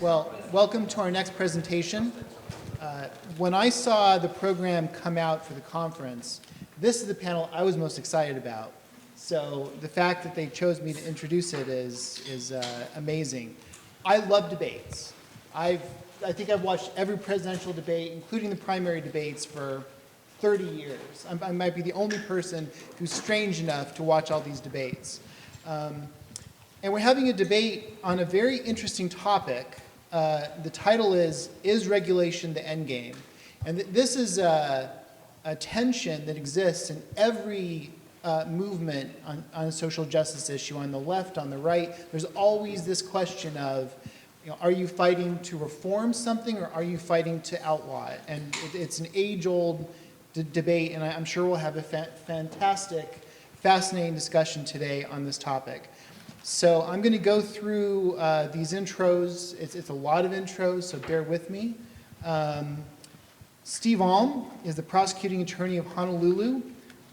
Well, welcome to our next presentation. When I saw the program come out for the conference, this is the panel I was most excited about. So the fact that they chose me to introduce it is amazing. I love debates. I think I've watched every presidential debate, including the primary debates, for 30 years. I might be the only person who's strange enough to watch all these debates. And we're having a debate on a very interesting topic. The title is Regulation the Endgame? And this is a tension that exists in every movement on a social justice issue, on the left, on the right. There's always this question of, are you fighting to reform something or are you fighting to outlaw it? And it's an age-old debate, and I'm sure we'll have a fantastic, fascinating discussion today on this topic. So I'm going to go through these intros. It's a lot of intros, so bear with me. Steve Alm is the prosecuting attorney of Honolulu,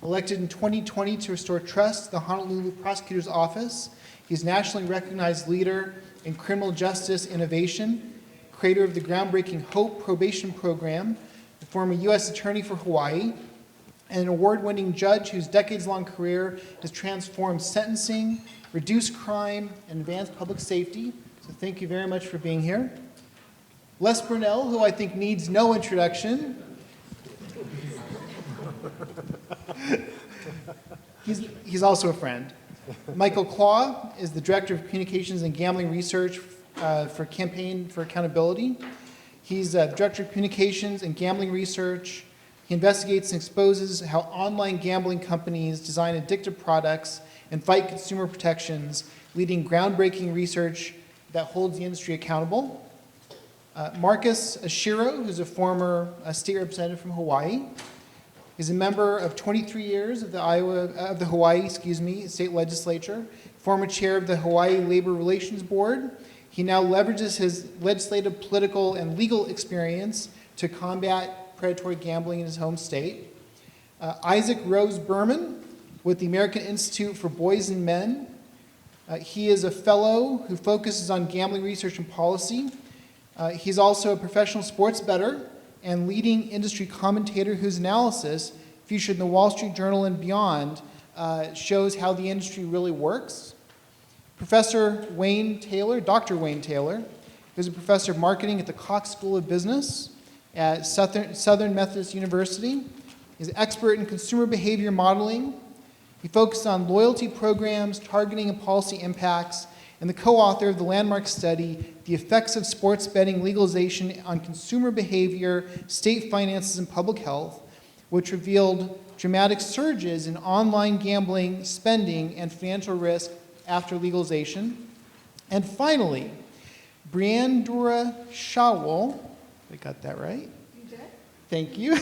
elected in 2020 to restore trust to the Honolulu Prosecutor's Office. He's a nationally recognized leader in criminal justice innovation, creator of the groundbreaking HOPE probation program, the former U.S. Attorney for Hawaii, and an award-winning judge whose decades-long career has transformed sentencing, reduced crime, and advanced public safety. So thank you very much for being here. Les Bernal, who I think needs no introduction. He's also a friend. Michael Clauw is the Director of Communications and Gambling Research for Campaign for Accountability. He's the Director of Communications and Gambling Research. He investigates and exposes how online gambling companies design addictive products and fight consumer protections, leading groundbreaking research that holds the industry accountable. Marcus Oshiro, who's a former state representative from Hawaii, is a member of 23 years of the Hawaii state legislature, former chair of the Hawaii Labor Relations Board. He now leverages his legislative, political, and legal experience to combat predatory gambling in his home state. Isaac Rose-Berman with the American Institute for Boys and Men. He is a fellow who focuses on gambling research and policy. He's also a professional sports bettor and leading industry commentator whose analysis, featured in the Wall Street Journal and beyond, shows how the industry really works. Professor Wayne Taylor, Dr. Wayne Taylor, is a professor of marketing at the Cox School of Business at Southern Methodist University. He's an expert in consumer behavior modeling. He focuses on loyalty programs, targeting and policy impacts, and the co-author of the landmark study, The Effects of Sports Betting Legalization on Consumer Behavior, State Finances, and Public Health, which revealed dramatic surges in online gambling, spending, and financial risk after legalization. And finally, Brianne Doura-Schawohl, I got that right? You did. Thank you.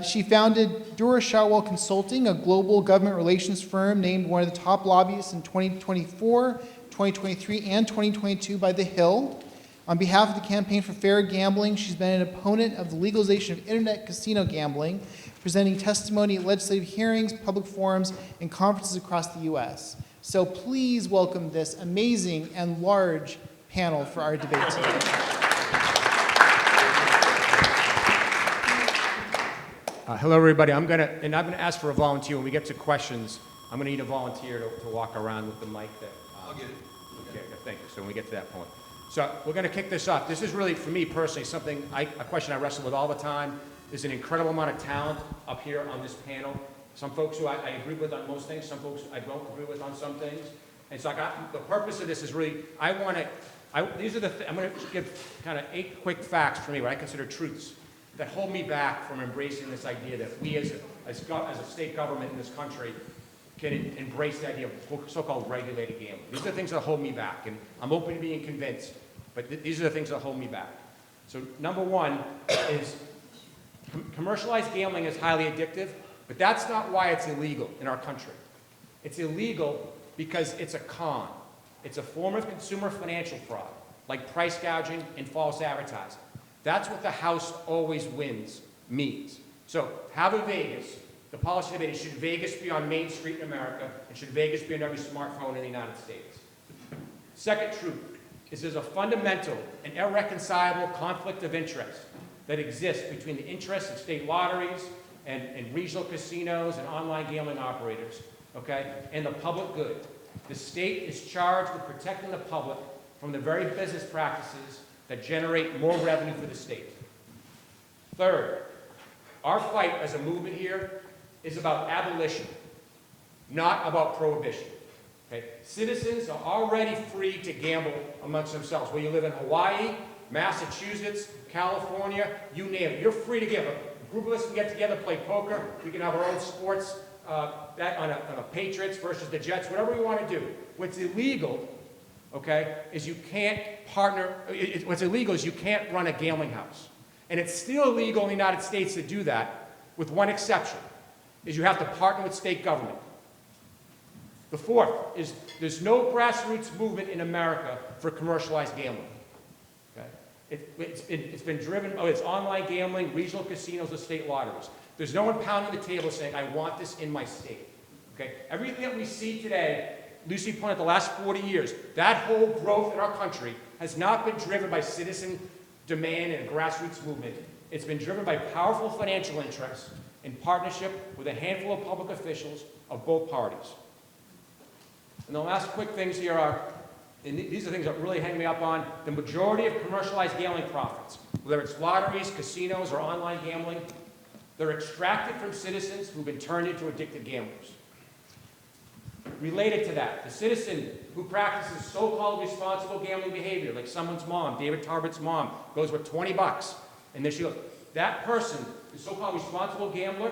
She founded Doura-Schawohl Consulting, a global government relations firm named one of the top lobbyists in 2024, 2023, and 2022 by The Hill. On behalf of the Campaign for Fair Gambling, she's been an opponent of the legalization of internet casino gambling, presenting testimony at legislative hearings, public forums, and conferences across the U.S. So please welcome this amazing and large panel for our debate today. Hello, everybody. I'm going to ask for a volunteer. When we get to questions, I'm going to need a volunteer to walk around with the mic. I'll get it. Okay, thank you. So when we get to that point. So we're going to kick this off. This is really, for me personally, a question I wrestle with all the time. There's an incredible amount of talent up here on this panel. Some folks who I agree with on most things, some folks I don't agree with on some things. And so the purpose of this is really, I'm going to give kind of 8 quick facts for me, what I consider truths, that hold me back from embracing this idea that we as a state government in this country can embrace the idea of so-called regulated gambling. These are the things that hold me back, and I'm open to being convinced, but these are the things that hold me back. So number one is commercialized gambling is highly addictive, but that's not why it's illegal in our country. It's illegal because it's a con. It's a form of consumer financial fraud, like price gouging and false advertising. That's what the House always wins means. So how about Vegas? The policy debate is, should Vegas be on Main Street in America, and should Vegas be on every smartphone in the United States? Second truth is there's a fundamental and irreconcilable conflict of interest that exists between the interests of state lotteries and regional casinos and online gambling operators, okay, and the public good. The state is charged with protecting the public from the very business practices that generate more revenue for the state. Third, our fight as a movement here is about abolition, not about prohibition. Okay? Citizens are already free to gamble amongst themselves. Whether you live in Hawaii, Massachusetts, California, you name it. You're free to gamble. A group of us can get together, play poker. We can have our own sports bet on a Patriots versus the Jets, whatever we want to do. What's illegal, okay, is you can't partner. What's illegal is you can't run a gambling house. And it's still illegal in the United States to do that, with one exception, is you have to partner with state government. The fourth is there's no grassroots movement in America for commercialized gambling. Okay? It's been driven, it's online gambling, regional casinos, or state lotteries. There's no one pounding the table saying, I want this in my state. Okay? Everything that we see today, Lucy pointed out the last 40 years, that whole growth in our country has not been driven by citizen demand and a grassroots movement. It's been driven by powerful financial interests in partnership with a handful of public officials of both parties. And the last quick things here are, and these are things that really hang me up on, the majority of commercialized gambling profits, whether it's lotteries, casinos, or online gambling, they're extracted from citizens who've been turned into addicted gamblers. Related to that, the citizen who practices so-called responsible gambling behavior, like someone's mom, David Tarbitt's mom, goes with 20 bucks, and then she goes, that person, the so-called responsible gambler,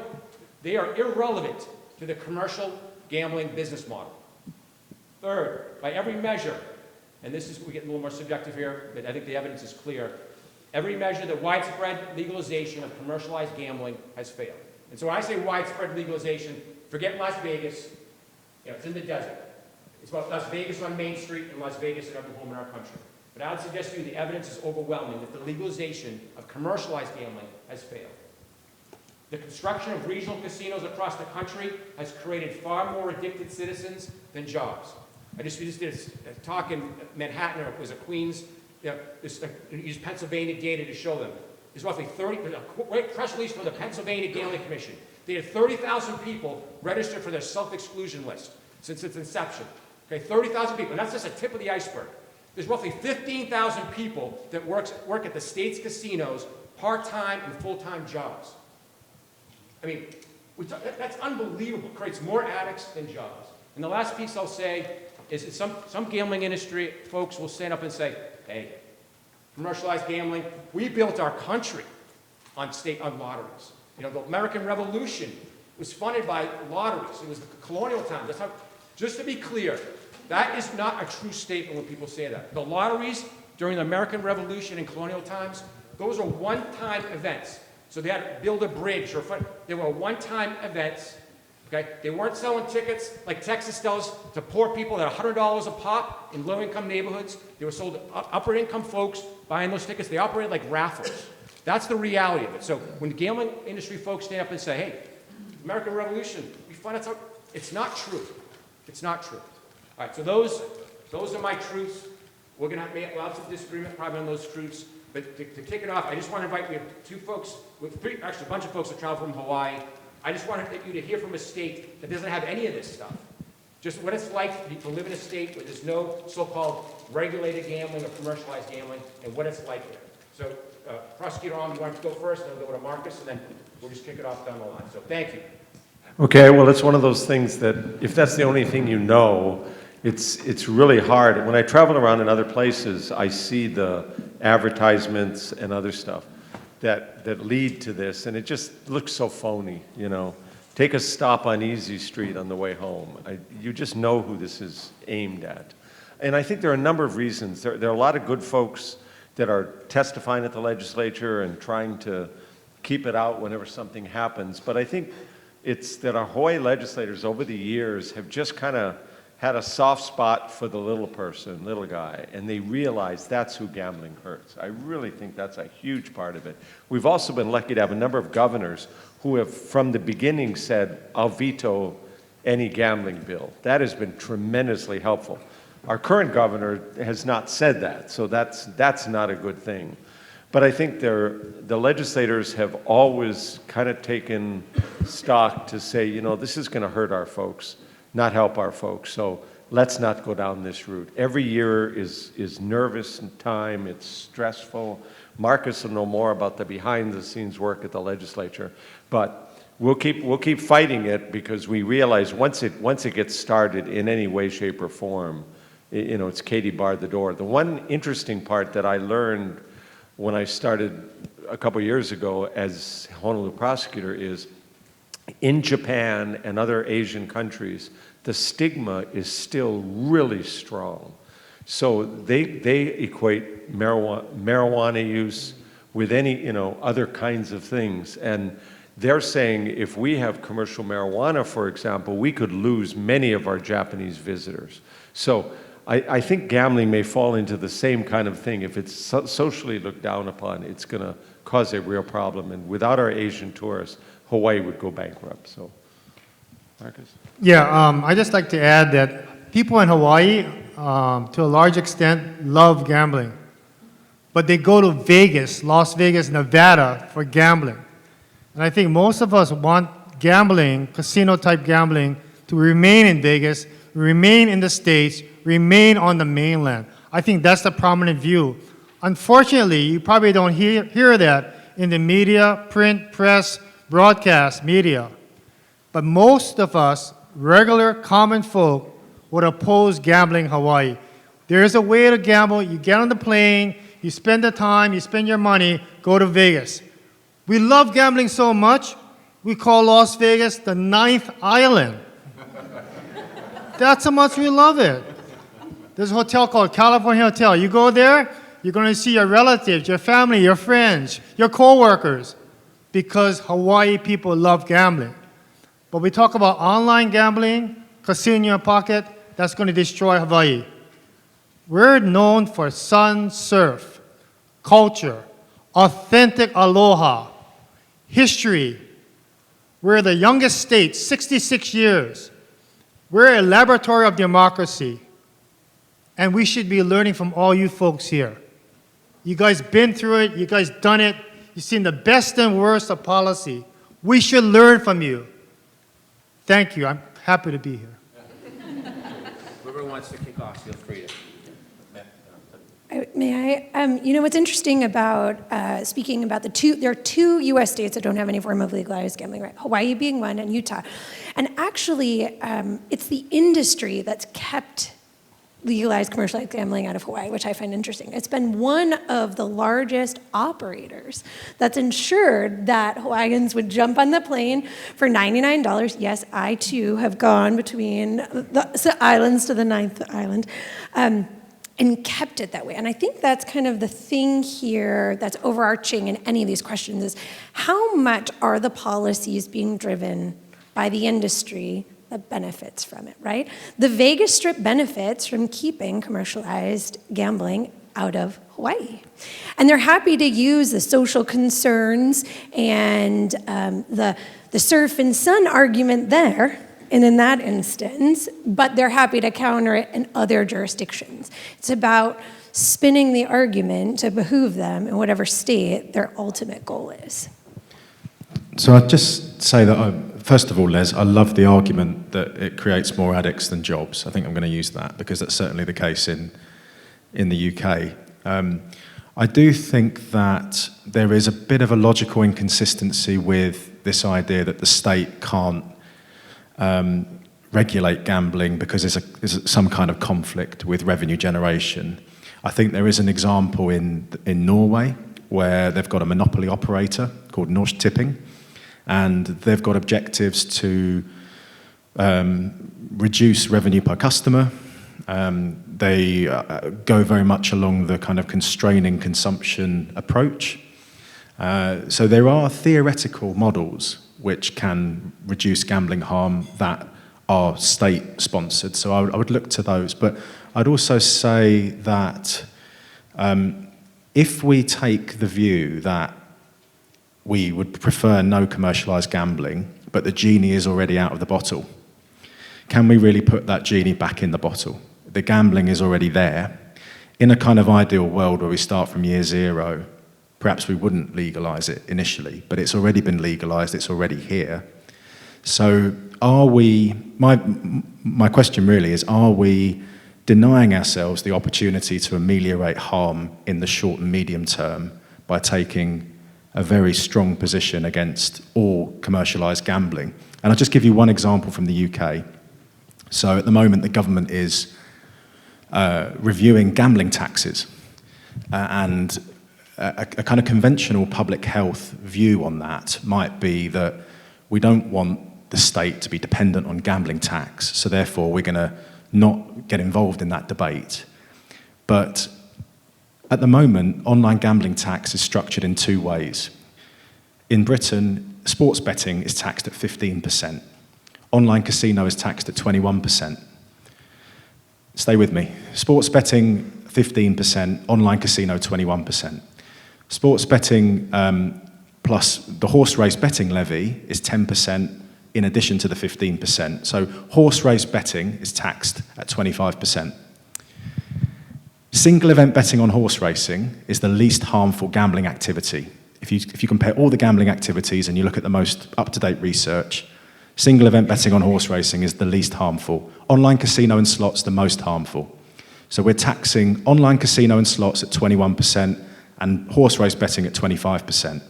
they are irrelevant to the commercial gambling business model. Third, by every measure, and this is, we get a little more subjective here, but I think the evidence is clear, every measure the widespread legalization of commercialized gambling has failed. And so when I say widespread legalization, forget Las Vegas. You know, it's in the desert. It's about Las Vegas on Main Street and Las Vegas in every home in our country. But I would suggest to you the evidence is overwhelming that the legalization of commercialized gambling has failed. The construction of regional casinos across the country has created far more addicted citizens than jobs. We just did a talk in Manhattan, or it was a Queens, used Pennsylvania data to show them. There's roughly 30, a press release from the Pennsylvania Gambling Commission. They had 30,000 people registered for their self-exclusion list since its inception. Okay, 30,000 people, and that's just a tip of the iceberg. There's roughly 15,000 people that work at the state's casinos, part-time and full-time jobs. I mean, that's unbelievable. It creates more addicts than jobs. And the last piece I'll say is that some gambling industry folks will stand up and say, hey, commercialized gambling, we built our country on lotteries. You know, the American Revolution was funded by lotteries. It was the colonial times. That's how, just to be clear, that is not a true statement when people say that. The lotteries during the American Revolution and colonial times, those are one-time events. So they had to build a bridge or they were one-time events. Okay? They weren't selling tickets like Texas does to poor people at $100 a pop in low-income neighborhoods. They were sold to upper-income folks buying those tickets. They operated like raffles. That's the reality of it. So when the gambling industry folks stand up and say, hey, American Revolution, we find out it's not true. It's not true. All right, so those are my truths. We're going to have lots of disagreement probably on those truths. But to kick it off, I just want to invite, we have two folks, actually a bunch of folks that travel from Hawaii. I just want you to hear from a state that doesn't have any of this stuff. Just what it's like to live in a state where there's no so-called regulated gambling or commercialized gambling, and what it's like there. So, Prosecutor Alm, you want to go first, and then we'll go to Marcus, and then we'll just kick it off down the line. So thank you. Okay, well, it's one of those things that if that's the only thing you know, it's really hard. When I travel around in other places, I see the advertisements and other stuff that lead to this, and it just looks so phony, you know. Take a stop on Easy Street on the way home. You just know who this is aimed at. And I think there are a number of reasons. There are a lot of good folks that are testifying at the legislature and trying to keep it out whenever something happens. But I think it's that our Hawaii legislators over the years have just kind of had a soft spot for the little person, little guy, and they realize that's who gambling hurts. I really think that's a huge part of it. We've also been lucky to have a number of governors who have from the beginning said, I'll veto any gambling bill. That has been tremendously helpful. Our current governor has not said that, so that's not a good thing. But I think the legislators have always kind of taken stock to say, you know, this is going to hurt our folks, not help our folks, so let's not go down this route. Every year is nervous time, it's stressful. Marcus will know more about the behind-the-scenes work at the legislature, but we'll keep fighting it because we realize once it gets started in any way, shape, or form, you know, it's Katie barred the door. The one interesting part that I learned when I started a couple years ago as Honolulu prosecutor is in Japan and other Asian countries, the stigma is still really strong. So they equate marijuana use with any, you know, other kinds of things. And they're saying if we have commercial marijuana, for example, we could lose many of our Japanese visitors. So I think gambling may fall into the same kind of thing. If it's socially looked down upon, it's going to cause a real problem. And without our Asian tourists, Hawaii would go bankrupt. So, Marcus? Yeah, I just like to add that people in Hawaii, to a large extent, love gambling. But they go to Vegas, Las Vegas, Nevada for gambling. And I think most of us want gambling, casino-type gambling, to remain in Vegas, remain in the States, remain on the mainland. I think that's the prominent view. Unfortunately, you probably don't hear that in the media, print, press, broadcast media. But most of us, regular, common folk, would oppose gambling in Hawaii. There is a way to gamble. You get on the plane, you spend the time, you spend your money, go to Vegas. We love gambling so much, we call Las Vegas the 9th island. That's how much we love it. There's a hotel called California Hotel. You go there, you're going to see your relatives, your family, your friends, your co-workers, because Hawaii people love gambling. But we talk about online gambling, casino in your pocket, that's going to destroy Hawaii. We're known for sun, surf, culture, authentic aloha, history. We're the youngest state, 66 years. We're a laboratory of democracy. And we should be learning from all you folks here. You guys been through it, you guys done it, you've seen the best and worst of policy. We should learn from you. Thank you, I'm happy to be here. Whoever wants to kick off, feel free to. May I? You know what's interesting about speaking about there are two U.S. states that don't have any form of legalized gambling, right? Hawaii being one, and Utah. And actually, it's the industry that's kept legalized commercialized gambling out of Hawaii, which I find interesting. It's been one of the largest operators that's ensured that Hawaiians would jump on the plane for $99. Yes, I too have gone between the islands to the 9th island. And kept it that way. And I think that's kind of the thing here that's overarching in any of these questions is how much are the policies being driven by the industry that benefits from it, right? The Vegas Strip benefits from keeping commercialized gambling out of Hawaii. And they're happy to use the social concerns and the surf and sun argument there, and in that instance, but they're happy to counter it in other jurisdictions. It's about spinning the argument to behoove them in whatever state their ultimate goal is. So I'd just say that, first of all, Les, I love the argument that it creates more addicts than jobs. I think I'm going to use that because that's certainly the case in the UK. I do think that there is a bit of a logical inconsistency with this idea that the state can't regulate gambling because there's some kind of conflict with revenue generation. I think there is an example in Norway where they've got a monopoly operator called Norsk Tipping, and they've got objectives to reduce revenue per customer. They go very much along the kind of constraining consumption approach. So there are theoretical models which can reduce gambling harm that are state-sponsored. So I would look to those. But I'd also say that if we take the view that we would prefer no commercialised gambling, but the genie is already out of the bottle, can we really put that genie back in the bottle? the gambling is already there. In a kind of ideal world where we start from year zero, perhaps we wouldn't legalize it initially, but it's already been legalized, it's already here. So my question really is, are we denying ourselves the opportunity to ameliorate harm in the short and medium term by taking a very strong position against all commercialized gambling? And I'll just give you one example from the UK. So at the moment, the government is reviewing gambling taxes, and a kind of conventional public health view on that might be that we don't want the state to be dependent on gambling tax, so therefore we're going to not get involved in that debate. But at the moment, online gambling tax is structured in two ways. In Britain, sports betting is taxed at 15%. Online casino is taxed at 21%. Stay with me. Sports betting, 15%, online casino, 21%. Sports betting plus the horse race betting levy is 10% in addition to the 15%. So horse race betting is taxed at 25%. Single event betting on horse racing is the least harmful gambling activity. If you compare all the gambling activities and you look at the most up-to-date research, single event betting on horse racing is the least harmful. Online casino and slots, the most harmful. So we're taxing online casino and slots at 21% and horse race betting at 25%.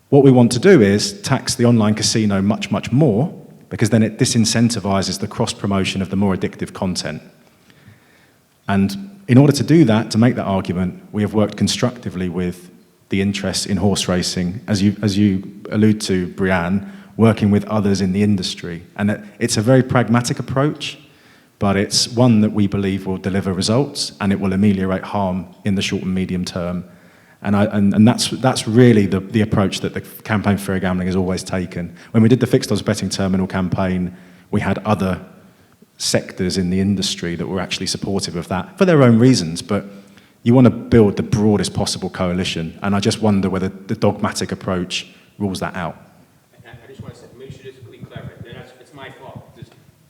What we want to do is tax the online casino much, much more, because then it disincentivizes the cross-promotion of the more addictive content. And in order to do that, to make that argument, we have worked constructively with the interests in horse racing, as you allude to, Brianne, working with others in the industry. And it's a very pragmatic approach, but it's one that we believe will deliver results, and it will ameliorate harm in the short and medium term. And that's really the approach that the Campaign for Fair Gambling has always taken. When we did the Fixed Odds Betting Terminal campaign, we had other sectors in the industry that were actually supportive of that for their own reasons, but you want to build the broadest possible coalition, and I just wonder whether the dogmatic approach rules that out. I just want to say, make sure this is really clear. It's my fault.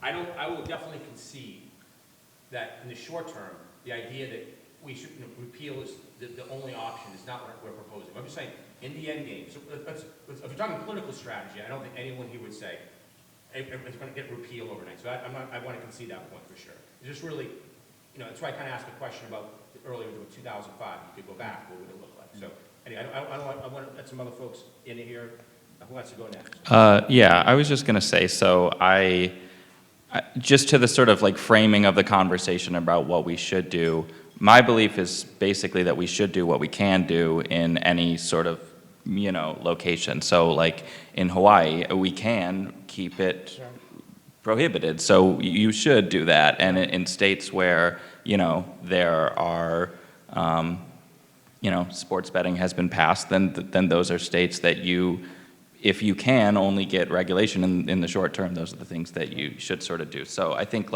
I will definitely concede that in the short term, the idea that we should repeal is the only option is not what we're proposing. I'm just saying, in the end game, so if we're talking political strategy, I don't think anyone here would say it's going to get repealed overnight. So I want to concede that point for sure. It's just really, that's why I kind of asked the question about earlier with 2005. You could go back, what would it look like? So anyway, I want to let some other folks in here. Who wants to go next? Yeah, I was just going to say, so I just to the sort of like framing of the conversation about what we should do, my belief is basically that we should do what we can do in any sort of, location. So like in Hawaii, we can keep it prohibited. So you should do that. And in states where, there are, sports betting has been passed, then those are states that if you can only get regulation in the short term, those are the things that you should sort of do. So I think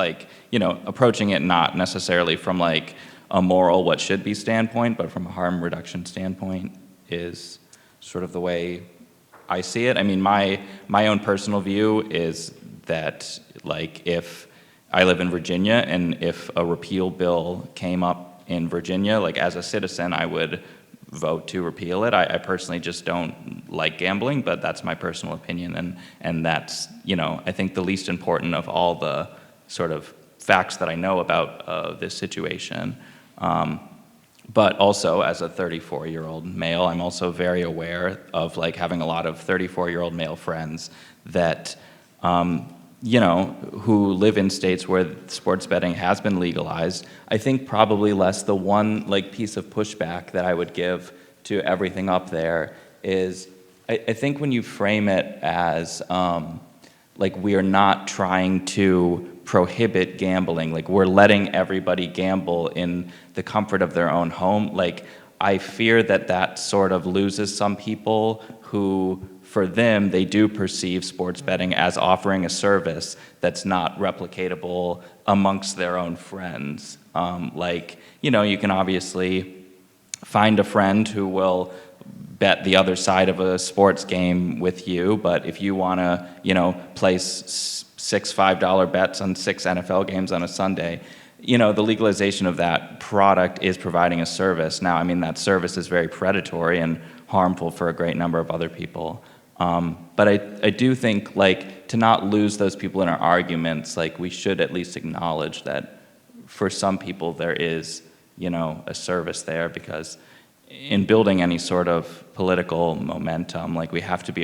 approaching it not necessarily from like a moral what should be standpoint, but from a harm reduction standpoint is sort of the way I see it. I mean, my own personal view is that if I live in Virginia and if a repeal bill came up in Virginia, as a citizen, I would vote to repeal it. I personally just don't like gambling, but that's my personal opinion, and that's, I think the least important of all the sort of facts that I know about this situation. But also, as a 34-year-old male, I'm also very aware of having a lot of 34-year-old male friends that, who live in states where sports betting has been legalized. I think probably less the one piece of pushback that I would give to everything up there is, I think when you frame it as we are not trying to prohibit gambling, we're letting everybody gamble in the comfort of their own home, I fear that sort of loses some people who, for them, they do perceive sports betting as offering a service that's not replicatable amongst their own friends. You can obviously find a friend who will bet the other side of a sports game with you, but if you want to, place $6 $5 bets on 6 NFL games on a Sunday, the legalization of that product is providing a service. Now, I mean, that service is very predatory and harmful for a great number of other people. But I do think, like, to not lose those people in our arguments, like, we should at least acknowledge that for some people there is, a service there, because in building any sort of political momentum, like, we have to be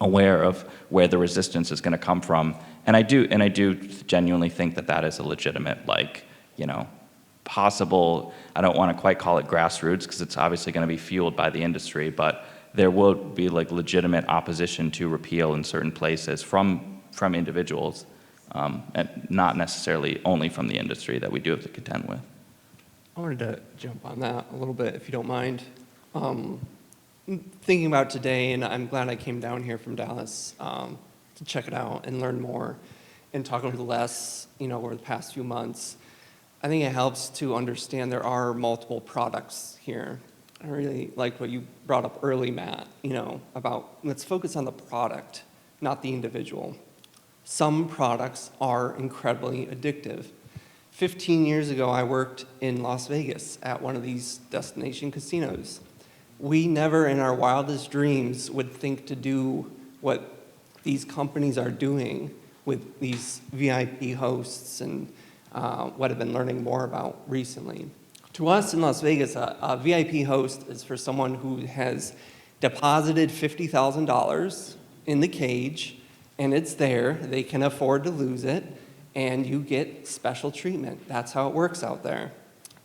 aware of where the resistance is going to come from. And I do genuinely think that that is a legitimate, like, possible, I don't want to quite call it grassroots, because it's obviously going to be fueled by the industry, but there will be, like, legitimate opposition to repeal in certain places from individuals, and not necessarily only from the industry, that we do have to contend with. I wanted to jump on that a little bit, if you don't mind. Thinking about today, and I'm glad I came down here from Dallas to check it out and learn more, and talking with Les, over the past few months, I think it helps to understand there are multiple products here. I really like what you brought up early, Matt, about let's focus on the product, not the individual. Some products are incredibly addictive. 15 years ago, I worked in Las Vegas at one of these destination casinos. We never in our wildest dreams would think to do what these companies are doing with these VIP hosts and what I've been learning more about recently. To us in Las Vegas, a VIP host is for someone who has deposited $50,000 in the cage, and it's there. They can afford to lose it, and you get special treatment. That's how it works out there.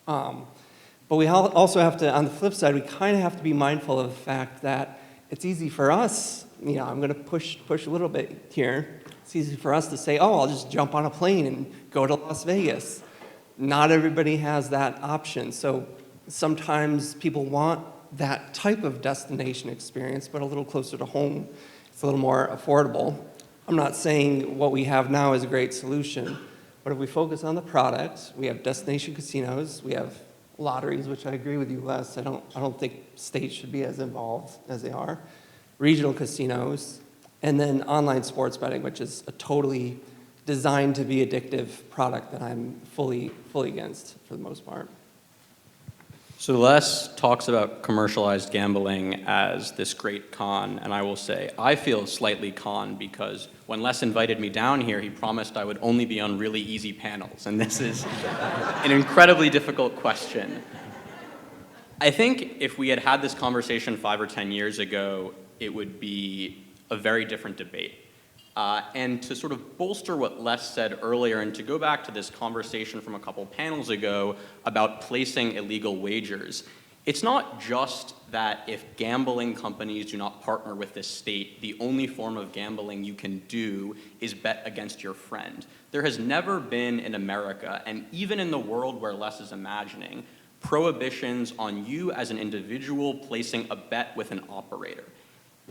But we also have to, on the flip side, we kind of have to be mindful of the fact that it's easy for us, I'm going to push a little bit here. It's easy for us to say, oh, I'll just jump on a plane and go to Las Vegas. Not everybody has that option. So sometimes people want that type of destination experience, but a little closer to home. It's a little more affordable. I'm not saying what we have now is a great solution, but if we focus on the product, we have destination casinos, we have lotteries, which I agree with you, Les. I don't think states should be as involved as they are. Regional casinos, and then online sports betting, which is a totally designed to be addictive product that I'm fully against for the most part. So Les talks about commercialized gambling as this great con, and I will say I feel slightly con because when Les invited me down here, he promised I would only be on really easy panels, and this is an incredibly difficult question. I think if we had had this conversation 5 or 10 years ago, it would be a very different debate. And to sort of bolster what Les said earlier, and to go back to this conversation from a couple panels ago about placing illegal wagers, it's not just that if gambling companies do not partner with this state, the only form of gambling you can do is bet against your friend. There has never been in America, and even in the world where Les is imagining, prohibitions on you as an individual placing a bet with an operator.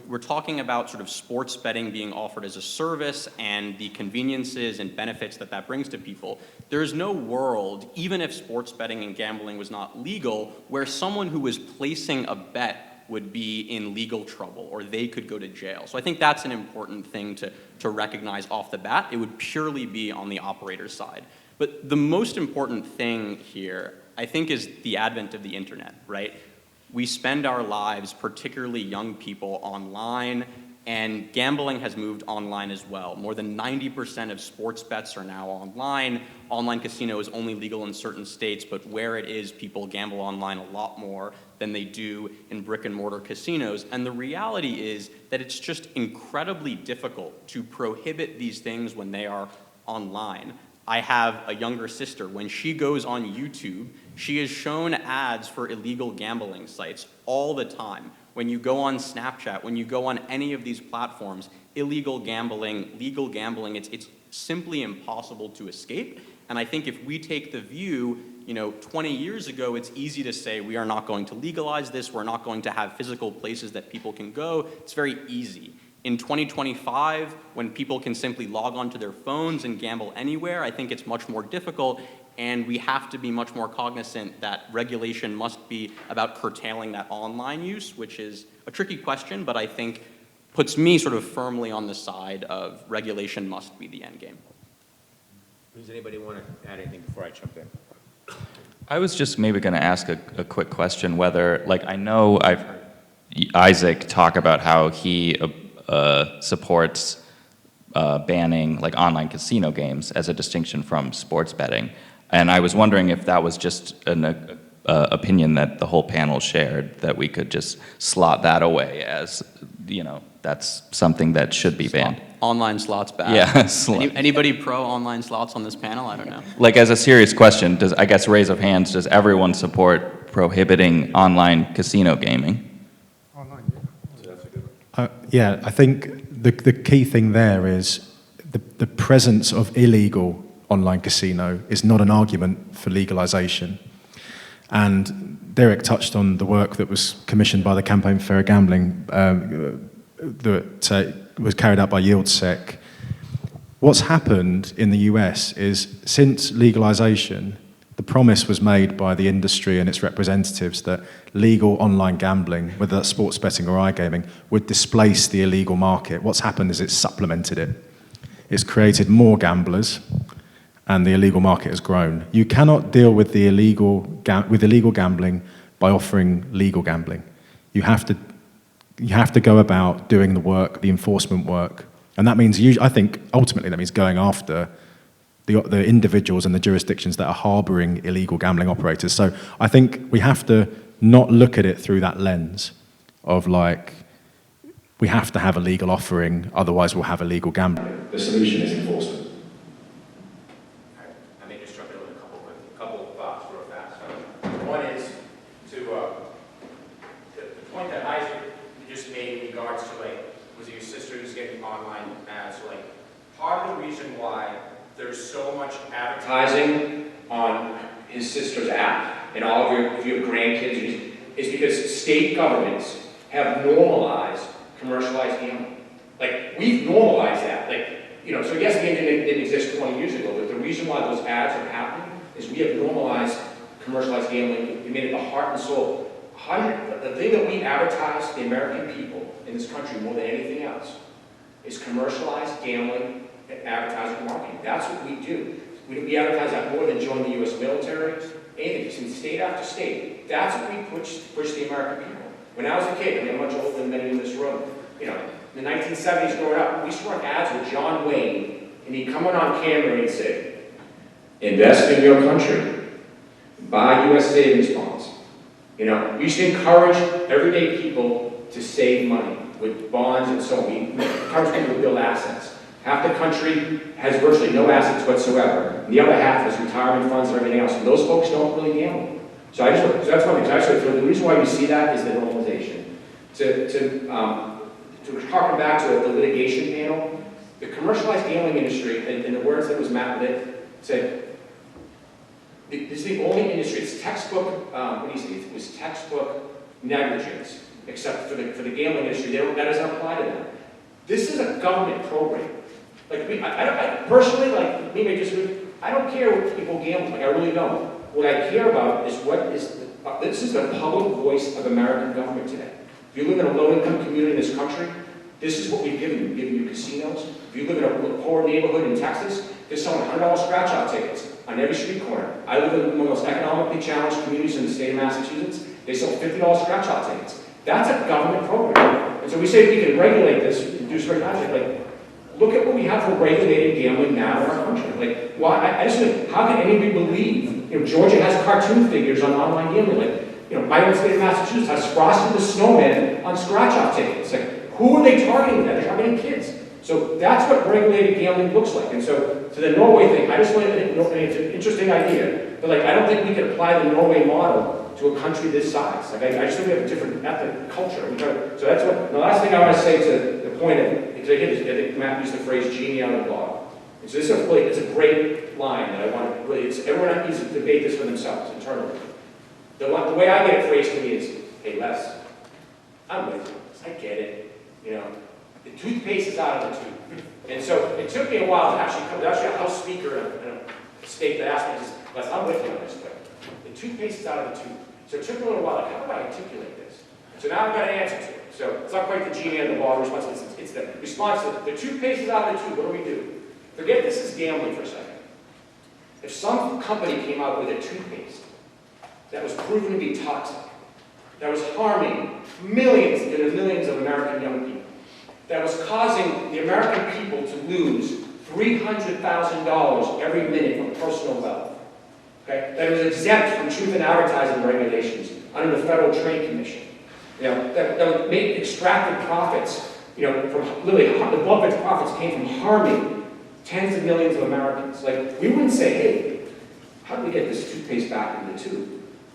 We're talking about sort of sports betting being offered as a service and the conveniences and benefits that that brings to people. There is no world, even if sports betting and gambling was not legal, where someone who was placing a bet would be in legal trouble or they could go to jail. So I think that's an important thing to recognize off the bat. It would purely be on the operator's side. But the most important thing here, I think, is the advent of the internet, right? We spend our lives, particularly young people, online, and gambling has moved online as well. More than 90% of sports bets are now online. Online casino is only legal in certain states, but where it is, people gamble online a lot more than they do in brick and mortar casinos. And the reality is that it's just incredibly difficult to prohibit these things when they are online. I have a younger sister. When she goes on YouTube, she is shown ads for illegal gambling sites all the time. When you go on Snapchat, when you go on any of these platforms, illegal gambling, legal gambling, it's simply impossible to escape. And I think if we take the view, 20 years ago, it's easy to say we are not going to legalize this, we're not going to have physical places that people can go. It's very easy. In 2025, when people can simply log onto their phones and gamble anywhere, I think it's much more difficult, and we have to be much more cognizant that regulation must be about curtailing that online use, which is a tricky question, but I think puts me sort of firmly on the side of regulation must be the end game. Does anybody want to add anything before I jump in? I was just maybe going to ask a quick question whether, like, I know I've heard Isaac talk about how he supports banning like online casino games as a distinction from sports betting, and I was wondering if that was just an opinion that the whole panel shared, that we could just slot that away as, you know, that's something that should be banned. Online slots bad. Yeah. Anybody pro online slots on this panel? I don't know. Like, as a serious question, I guess raise of hands, does everyone support prohibiting online casino gaming? Yeah, I think the key thing there is the presence of illegal online casino is not an argument for legalization. And Derek touched on the work that was commissioned by the Campaign for Fair Gambling that was carried out by YieldSec. What's happened in the US is, since legalization, the promise was made by the industry and its representatives that legal online gambling, whether that's sports betting or iGaming, would displace the illegal market. What's happened is it's supplemented it. It's created more gamblers, and the illegal market has grown. You cannot deal with the illegal gambling by offering legal gambling. You have to go about doing the work, the enforcement work, and that means, I think, ultimately that means going after the individuals and the jurisdictions that are harboring illegal gambling operators. So I think we have to not look at it through that lens of like, we have to have a legal offering, otherwise we'll have illegal gambling. The solution is enforcement. I may just jump in with a couple of thoughts real fast. One is to the point that Isaac just made in regards to, like, was it your sister who's getting online ads? So, like, part of the reason why there's so much advertising on his sister's app and all of your, if you have grandkids, is because state governments have normalized commercialized gambling. Like, we've normalized that. Like, you know, so yes, the internet didn't exist 20 years ago, but the reason why those ads are happening is we have normalized commercialized gambling. We made it the heart and soul. The thing that we advertise to the American people in this country more than anything else is commercialized gambling and advertising marketing. That's what we do. We advertise that more than join the U.S. military, anything. It's in state after state. That's what we push the American people. When I was a kid, I mean, I'm much older than many in this room, you know, in the 1970s growing up, we used to run ads with John Wayne, and he'd come on camera and he'd say, invest in your country, buy U.S. savings bonds. You know, we used to encourage everyday people to save money with bonds and so on. We encourage people to build assets. Half the country has virtually no assets whatsoever, and the other half has retirement funds and everything else, and those folks don't really gamble. So that's one thing. So the reason why you see that is the normalization. To harken back to the litigation panel, the commercialized gambling industry, in the words that was mapped it, said, this is the only industry, it's textbook, what do you say, it was textbook negligence, except for the gambling industry, that doesn't apply to them. This is a government program. Like, I personally, like, maybe I don't care what people gamble, like, I really don't. What I care about is this is the public voice of American government today. If you live in a low-income community in this country, this is what we've given you. We've given you casinos. If you live in a poor neighborhood in Texas, they're selling $100 scratch-off tickets on every street corner. I live in one of the most economically challenged communities in the state of Massachusetts. They sell $50 scratch-off tickets. That's a government program. And so we say we can regulate this, reduce regulation. Like, look at what we have for regulated gambling now in our country. Like, why? I just think, how can anybody believe, you know, Georgia has cartoon figures on online gambling. Like, you know, my own state of Massachusetts has Frosty the Snowman on scratch-off tickets. Like, who are they targeting that? They're targeting kids. So that's what regulated gambling looks like. And so, to the Norway thing, I just wanted to, it's an interesting idea, but like, I don't think we can apply the Norway model to a country this size. Like, I just think we have a different ethnic culture. So that's what, the last thing I want to say to the point of, because I think Matt used the phrase genie out of the bottle. And so this is really, it's a great line that I want to really, everyone needs to debate this for themselves internally. The way I get it phrased to me is, hey Les, I'm with you, I get it. You know, the toothpaste is out of the tube. And so it took me a while to actually come, there's actually a House Speaker in a state that asked me, Les, I'm with you on this, but the toothpaste is out of the tube. So it took me a little while, like, how do I articulate this? So now I've got an answer to it. So it's not quite the genie in the bottle response, it's the response to the toothpaste is out of the tube, what do we do? Forget this is gambling for a second. If some company came out with a toothpaste that was proven to be toxic, that was harming millions and millions of American young people, that was causing the American people to lose $300,000 every minute from personal wealth, okay? That was exempt from truth in advertising regulations under the Federal Trade Commission, that would make extracted profits, from literally the bulk of its profits came from harming tens of millions of Americans. Like, we wouldn't say, hey, how do we get this toothpaste back in the tube?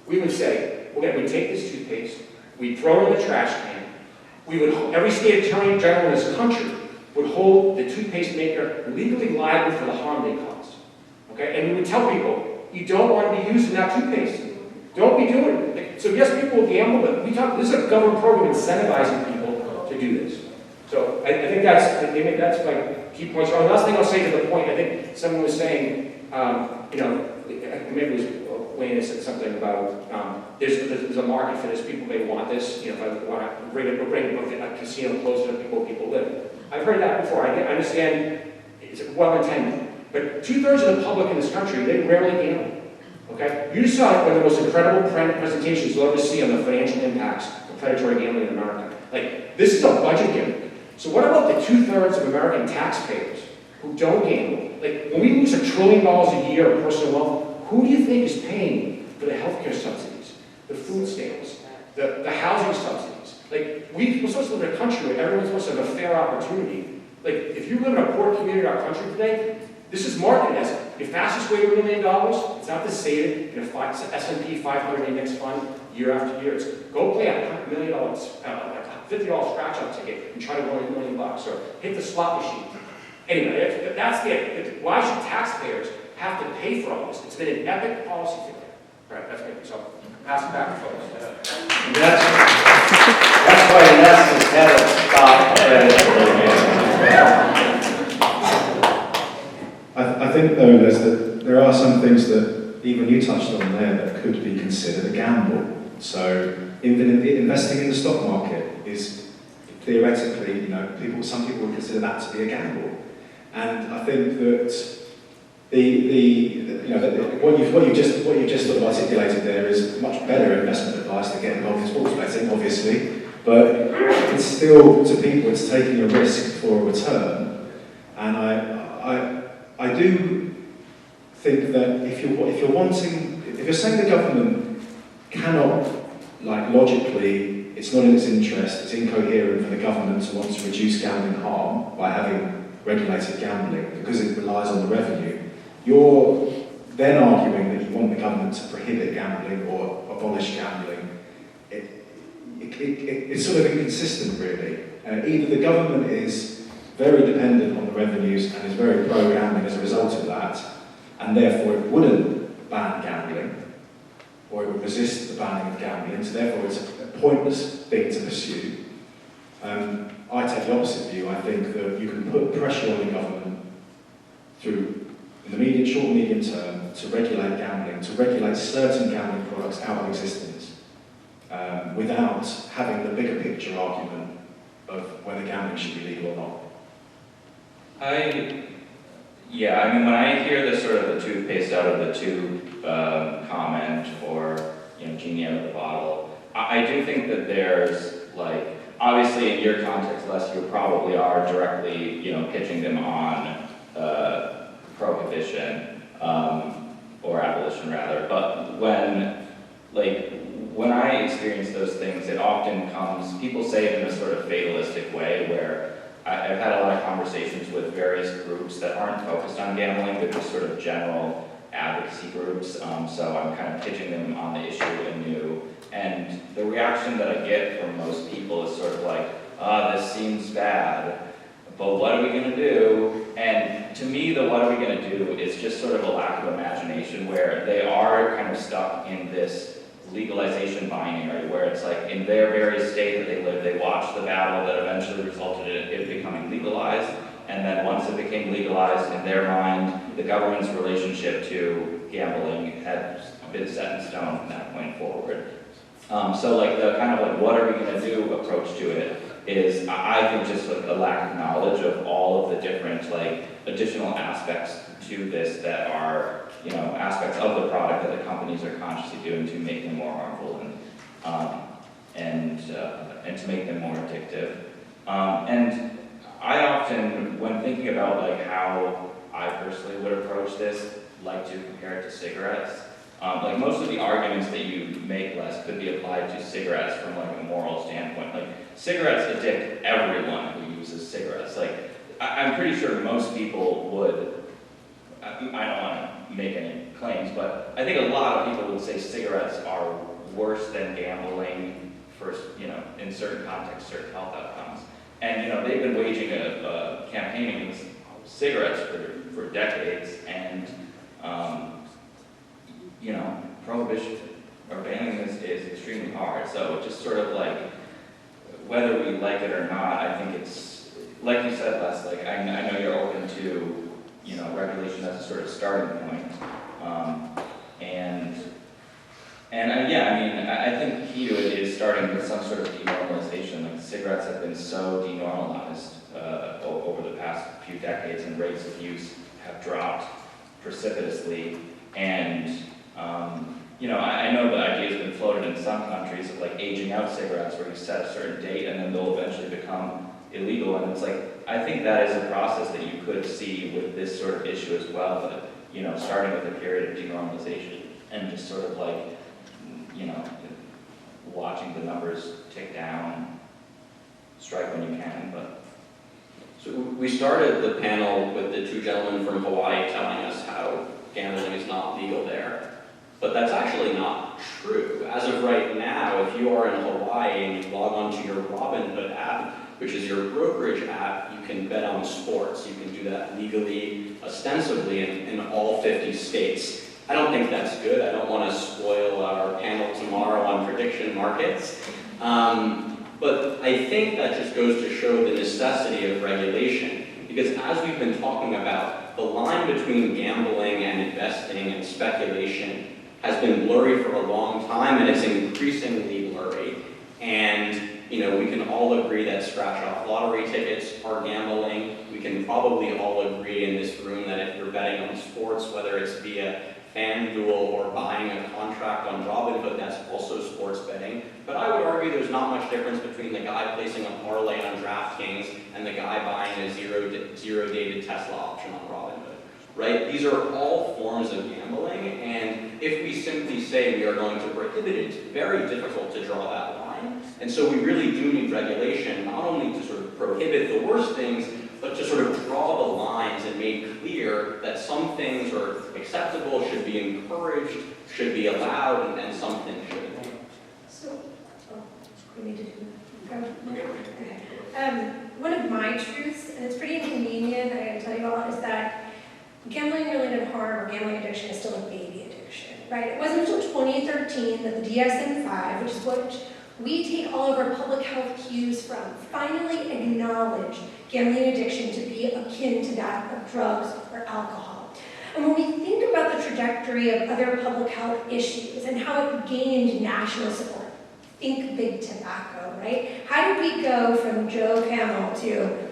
We would say, we take this toothpaste, we throw it in the trash can, every state attorney general in this country would hold the toothpaste maker legally liable for the harm they caused. Okay? And we would tell people, you don't want to be using that toothpaste. Don't be doing it. So yes, people will gamble, but this is a government program incentivizing people to do this. So I think that's my key points. The last thing I'll say to the point, I think someone was saying, maybe it was Wayne said something about there's a market for this. People may want this. If I want to bring a casino closer to people live. I've heard that before. I understand it's well-intended, but 2/3 of the public in this country, they rarely gamble. Okay, you saw one of the most incredible presentations you'll ever see on the financial impacts of predatory gambling in America. Like, this is a budget gimmick. So what about the 2/3 of American taxpayers who don't gamble? Like, when we lose $1 trillion a year of personal wealth, who do you think is paying for the healthcare subsidies, the food stamps, the housing subsidies? Like, we're supposed to live in a country where everyone's supposed to have a fair opportunity. Like, if you live in a poor community in our country today, this is marketed as your fastest way to $1 million. It's not to save it in a S&P 500 index fund year after year. It's go play a $1 million, $50 scratch-off ticket and try to win $1 million, or hit the slot machine. Anyway, that's it. Why should taxpayers have to pay for all this? It's been an epic policy failure. All right, that's good. So, pass it back to folks. That's why in essence, had a stop I think, though, there are some things that even you touched on there that could be considered a gamble. So, investing in the stock market is theoretically, some people would consider that to be a gamble. And I think that what you just sort of articulated there is much better investment advice than getting involved in sports betting, obviously. But it's still, to people, it's taking a risk for a return. And I do think that if you're saying the government cannot, logically, it's not in its interest, it's incoherent for the government to want to reduce gambling harm by having regulated gambling because it relies on the revenue, you're then arguing that you want the government to prohibit gambling or abolish gambling. It's sort of inconsistent, really. Either the government is very dependent on the revenues and is very pro-gambling as a result of that, and therefore it wouldn't ban gambling, or it would resist the banning of gambling, so therefore it's a pointless thing to pursue. I take the opposite view. I think that you can put pressure on the government through, in the short and medium term, to regulate gambling, to regulate certain gambling products out of existence, without having the bigger picture argument of whether gambling should be legal or not. When I hear the sort of the toothpaste out of the tube comment, or genie out of the bottle, I do think that there's obviously in your context, Les, you probably are directly pitching them on prohibition or abolition rather. But when I experience those things, it often comes, people say it in a sort of fatalistic way where I've had a lot of conversations with various groups that aren't focused on gambling, but just sort of general advocacy groups. So I'm kind of pitching them on the issue anew. And the reaction that I get from most people is sort of this seems bad, but what are we going to do? And to me, the what are we going to do is just sort of a lack of imagination, where they are kind of stuck in this legalization binary, where it's in their very state that they live, they watched the battle that eventually resulted in it becoming legalized, and then once it became legalized, in their mind, the government's relationship to gambling had been set in stone from that point forward. So the kind of what are we going to do approach to it is, I think, just a lack of knowledge of all of the different additional aspects to this that are aspects of the product that the companies are consciously doing to make them more harmful and to make them more addictive. And I often, when thinking about like how I personally would approach this, like to compare it to cigarettes. Like most of the arguments that you make, Les, could be applied to cigarettes from like a moral standpoint. Like cigarettes addict everyone who uses cigarettes. Like I'm pretty sure most people would, I don't want to make any claims, but I think a lot of people would say cigarettes are worse than gambling for, in certain contexts, certain health outcomes. And, they've been waging a campaign against cigarettes for decades, and, prohibition or banning this is extremely hard. So it's just sort of like, whether we like it or not, I think it's, like you said, Les, like, I know you're open to, regulation as a sort of starting point. I think key to it is starting with some sort of denormalization. Like cigarettes have been so denormalized over the past few decades, and rates of use have dropped precipitously. And I know the idea has been floated in some countries of like aging out cigarettes, where you set a certain date and then they'll eventually become illegal. And it's like, I think that is a process that you could see with this sort of issue as well, but starting with a period of denormalization and just sort of like, watching the numbers tick down, strike when you can, but. So we started the panel with the two gentlemen from Hawaii telling us how gambling is not legal there. But that's actually not true. As of right now, if you are in Hawaii and you log onto your Robinhood app, which is your brokerage app, you can bet on sports. You can do that legally, ostensibly, in all 50 states. I don't think that's good. I don't want to spoil our panel tomorrow on prediction markets. But I think that just goes to show the necessity of regulation. Because as we've been talking about, the line between gambling and investing and speculation has been blurry for a long time, and it's increasingly blurry. And we can all agree that scratch-off lottery tickets are gambling. We can probably all agree in this room that if you're betting on sports, whether it's via FanDuel or buying a contract on Robinhood, that's also sports betting. But I would argue there's not much difference between the guy placing a parlay on DraftKings and the guy buying a zero-dated Tesla option on Robinhood, right? These are all forms of gambling, and if we simply say we are going to prohibit it, it's very difficult to draw that line. And so we really do need regulation, not only to sort of prohibit the worst things, but to sort of draw the lines and make clear that some things are acceptable, should be encouraged, should be allowed, and some things shouldn't. So, we need to do that. Okay. One of my truths, and it's pretty inconvenient, I gotta tell you all, is that gambling-related harm or gambling addiction is still a baby addiction, right? It wasn't until 2013 that the DSM-5, which is what we take all of our public health cues from, finally acknowledged gambling addiction to be akin to that of drugs or alcohol. And when we think about the trajectory of other public health issues and how it gained national support, think big tobacco, right? How did we go from Joe Camel to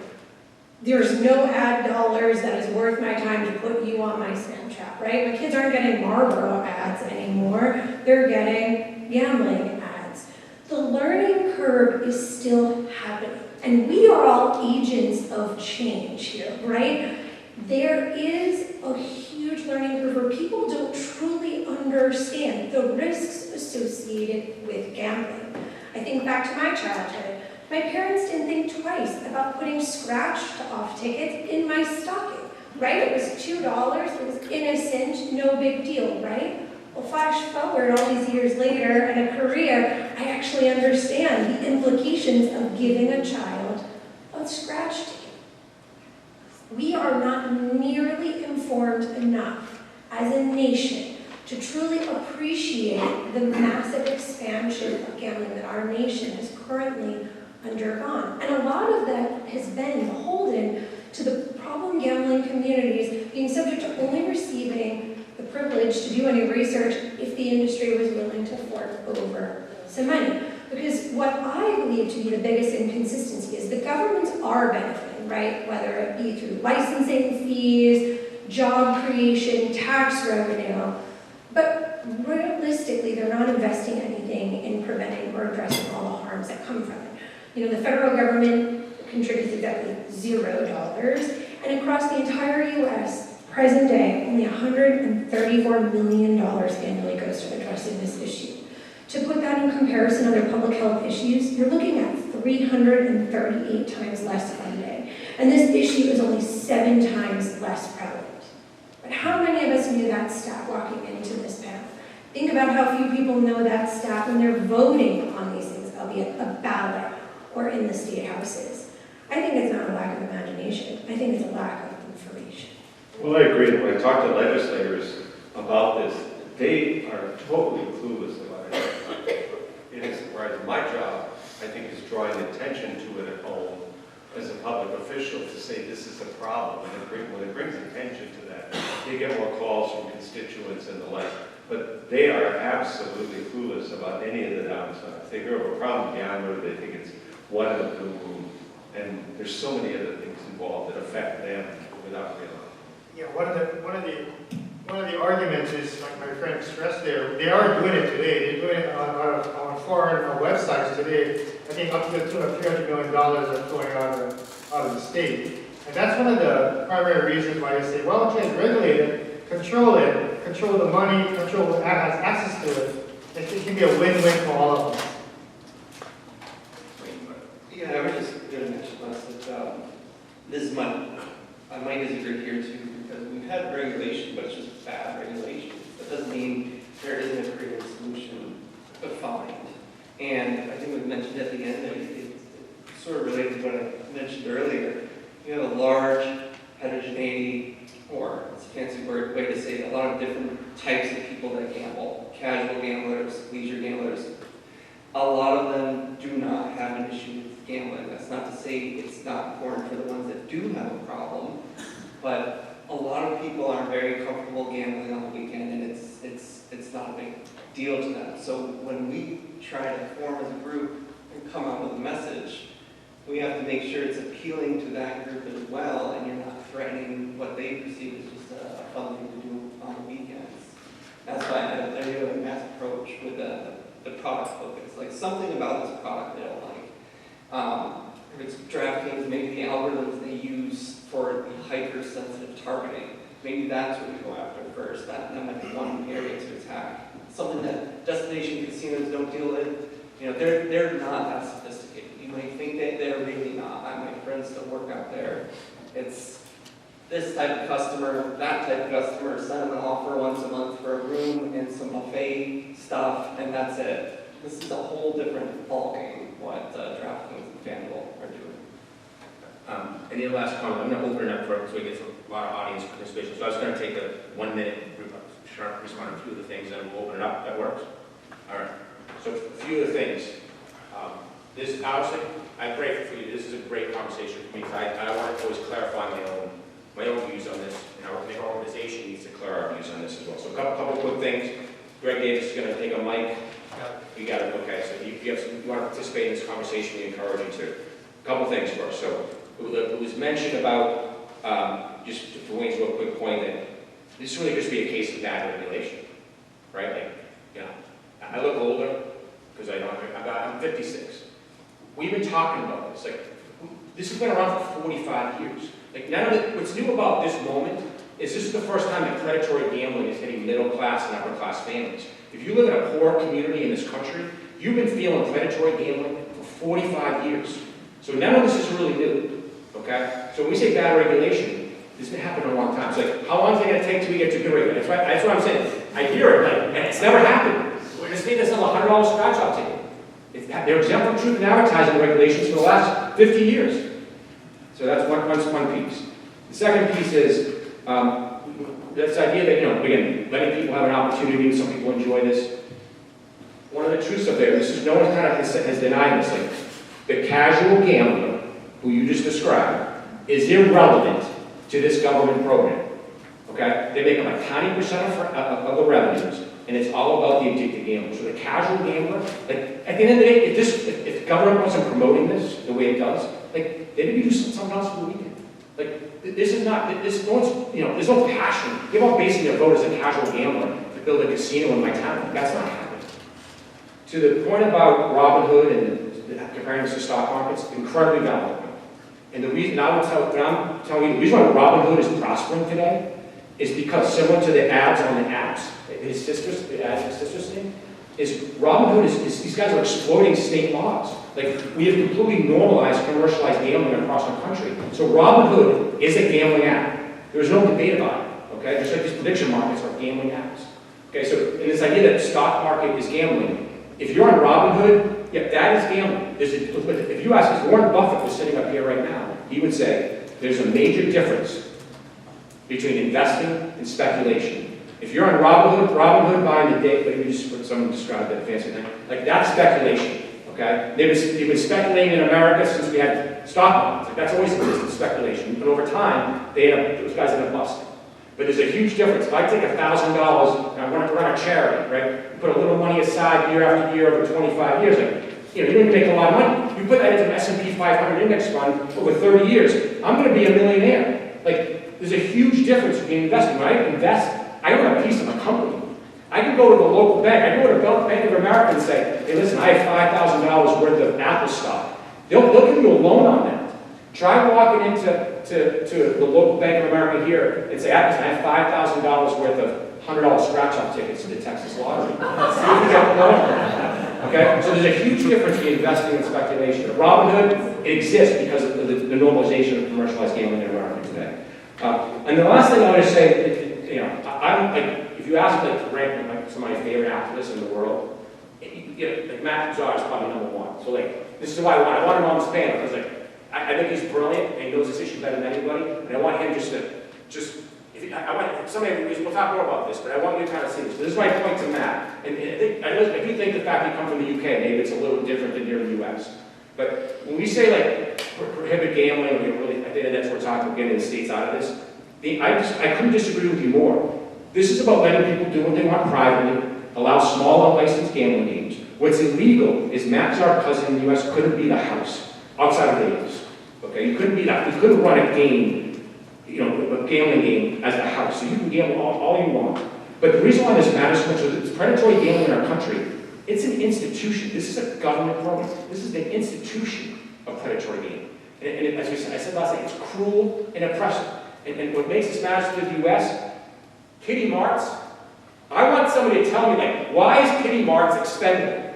there's no ad dollars that is worth my time to put you on my Snapchat, right? My kids aren't getting Marlboro ads anymore. They're getting gambling ads. The learning curve is still happening. And we are all agents of change here, right? There is a huge learning curve where people don't truly understand the risks associated with gambling. I think back to my childhood. My parents didn't think twice about putting scratch-off tickets in my stocking, right? It was $2, it was innocent, no big deal, right? Well, flash forward all these years later in a career, I actually understand the implications of giving a child a scratch ticket. We are not nearly informed enough as a nation to truly appreciate the massive expansion of gambling that our nation has currently undergone. And a lot of that has been beholden to the problem gambling communities being subject to only receiving the privilege to do any research if the industry was willing to fork over some money. Because what I believe to be the biggest inconsistency is the governments are benefiting, right? Whether it be through licensing fees, job creation, tax revenue, but realistically, they're not investing anything in preventing or addressing all the harms that come from it. You know, the federal government contributes exactly $0, and across the entire U.S., present day, only $134 million annually goes to addressing this issue. To put that in comparison to other public health issues, you're looking at 338 times less funding, and this issue is only 7 times less prevalent. But how many of us knew that stat walking into this panel? Think about how few people know that stat when they're voting on these things, albeit a ballot or in the state houses. I think it's not a lack of imagination. I think it's a lack of information. Well, I agree. When I talk to legislators about this, they are totally clueless about it. It is, whereas my job, I think, is drawing attention to it at home as a public official to say this is a problem. And when it brings attention to that, they get more calls from constituents and the like. But they are absolutely clueless about any of the downsides. They hear of a problem gambler, they think it's one in a blue moon. And there's so many other things involved that affect them without realizing. Yeah, one of the arguments is, like my friend stressed there, they are doing it today. They're doing it on foreign websites today. I think up to $300 million are flowing out of the state. And that's one of the primary reasons why they say, well, okay, regulate it, control the money, control who has access to it. It can be a win-win for all of us. Yeah, I was just going to mention that this is I might disagree here too, because we've had regulation, but it's just bad regulation. That doesn't mean there isn't a creative solution defined. And I think we mentioned at the end that it's sort of related to what I mentioned earlier. You have a large heterogeneity, or it's a fancy way to say it, a lot of different types of people that gamble. Casual gamblers, leisure gamblers. A lot of them do not have an issue with gambling. That's not to say it's not important for the ones that do have a problem, but a lot of people aren't very comfortable gambling on the weekend, and it's not a big deal to them. So when we try to form as a group and come up with a message, we have to make sure it's appealing to that group as well, and you're not threatening what they perceive as just a fun thing to do on the weekends. That's why I really like Matt's approach with the product focus. Like, something about this product they don't like. If it's DraftKings, maybe the algorithms they use for the hyper-sensitive targeting, maybe that's what we go after first. That might be one area to attack. Something that destination casinos don't deal with. You know, they're not that sophisticated. You might think that they're really not. I have my friends that work out there. It's this type of customer, that type of customer, send them an offer once a month for a room and some buffet stuff, and that's it. This is a whole different ballgame, what DraftKings and FanDuel are doing. Any last comment? I'm going to open it up so we get a lot of audience participation. So I was going to take a 1 minute sharp respond to a few of the things, and we'll open it up. That works? All right. So a few of the things. This, obviously, I pray for you. This is a great conversation for me, because I want to always clarify my own views on this, and I think our organization needs to clear our views on this as well. So a couple quick things. Greg Davis is going to take a mic. You got it. Okay. So if you want to participate in this conversation, we encourage you to. A couple things first. So it was mentioned about, just to point to a quick point, that this really just be a case of bad regulation, right? Like, you know, I look older because I'm 56. We've been talking about this. Like, this has been around for 45 years. Like, what's new about this moment is this is the first time that predatory gambling is hitting middle class and upper class families. If you live in a poor community in this country, you've been feeling predatory gambling for 45 years. So none of this is really new, okay? So when we say bad regulation, this has been happening a long time. So like, how long is it going to take till we get to good regulation? That's what I'm saying. I hear it, like, and it's never happened. We're in a state that's sell a $100 scratch-off ticket. They're exempt from truth in advertising regulations for the last 50 years. So that's one piece. The second piece is this idea that, you know, again, letting people have an opportunity, some people enjoy this. One of the truths up there, this is, no one kind of has denied this, like, the casual gambler, who you just described, is irrelevant to this government program, okay? They make up a tiny percent of the revenues, and it's all about the addicted gambler. So the casual gambler, like, at the end of the day, if the government wasn't promoting this the way it does, like, they didn't do something else for the weekend. Like, this is not, this, no one's, you know, there's no passion. Give up basing their vote as a casual gambler to build a casino in my town. That's not happening. To the point about Robinhood and comparing this to stock markets, incredibly valid. And the reason I would tell, when I'm telling you, the reason why Robinhood is prospering today is because similar to the ads on the apps, his sister's name, is Robinhood is these guys are exploiting state laws. Like, we have completely normalized commercialized gambling across our country. So Robinhood is a gambling app. There's no debate about it, okay? Just like these prediction markets are gambling apps. Okay, so in this idea that the stock market is gambling, if you're on Robinhood, yeah, that is gambling. If you ask, if Warren Buffett was sitting up here right now, he would say, there's a major difference between investing and speculation. If you're on Robinhood buying the day, but someone described that fancy thing, like that's speculation, okay? They've been speculating in America since we had stock markets. Like that's always existed, speculation. But over time, those guys end up busting. But there's a huge difference. If I take $1,000 and I want to run a charity, right? Put a little money aside year after year over 25 years, like, you don't even make a lot of money. You put that into an S&P 500 index fund over 30 years, I'm going to be a millionaire. Like, there's a huge difference between investing. When I invest, I own a piece of a company. I can go to the local bank. I can go to Bank of America and say, hey, listen, I have $5,000 worth of Apple stock. They'll give you a loan on that. Try walking into the local Bank of America here and say, I have $5,000 worth of $100 scratch-off tickets to the Texas lottery. See if you get the loan. Okay? So there's a huge difference between investing and speculation. Robinhood, it exists because of the normalization of commercialized gambling in America today. And the last thing I want to say, you know, I'm like, if you ask me to rank like some of my favorite activists in the world, like Matt Zarb is probably #1. So like, this is why I want him on this panel, because like, I think he's brilliant and he knows this issue better than anybody, and I want him we'll talk more about this, but I want you to kind of see this. This is my point to Matt, and I do think the fact that you come from the UK, maybe it's a little different than here in the US. But when we say like prohibit gambling, I think that's what we're talking about, getting the states out of this. I couldn't disagree with you more. This is about letting people do what they want privately, allow small unlicensed gambling games. What's illegal is Matt Zarb-Cousin in the US couldn't be the house outside of Vegas. Okay, you couldn't be that. You couldn't run a game, a gambling game as the house. So you can gamble all you want. But the reason why this matters so much is it's predatory gambling in our country. It's an institution. This is a government program. This is the institution of predatory gambling. And as I said last night, it's cruel and oppressive. And what makes this matter to the U.S., Kitty Marts, I want somebody to tell me, like, why is Kitty Marts expendable?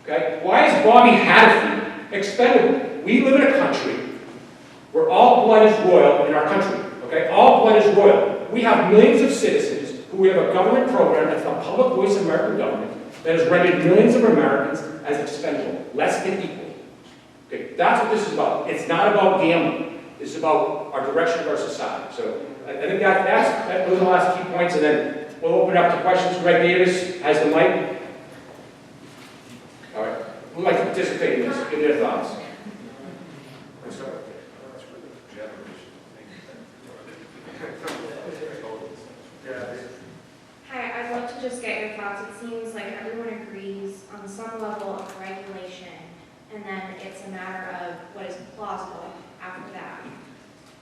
Okay? Why is Bobby Hattersley expendable? We live in a country where all blood is royal in our country. Okay? All blood is royal. We have millions of citizens who we have a government program that's the public voice of American government that has rendered millions of Americans as expendable, less than equal. Okay? That's what this is about. It's not about gambling. It's about our direction of our society. So I think those are the last key points, and then we'll open up to questions. Greg Davis has the mic. All right. Who'd like to participate in this? Give their thoughts. Hi, I'd love to just get your thoughts. It seems like everyone agrees on some level of regulation, and then it's a matter of what is plausible after that.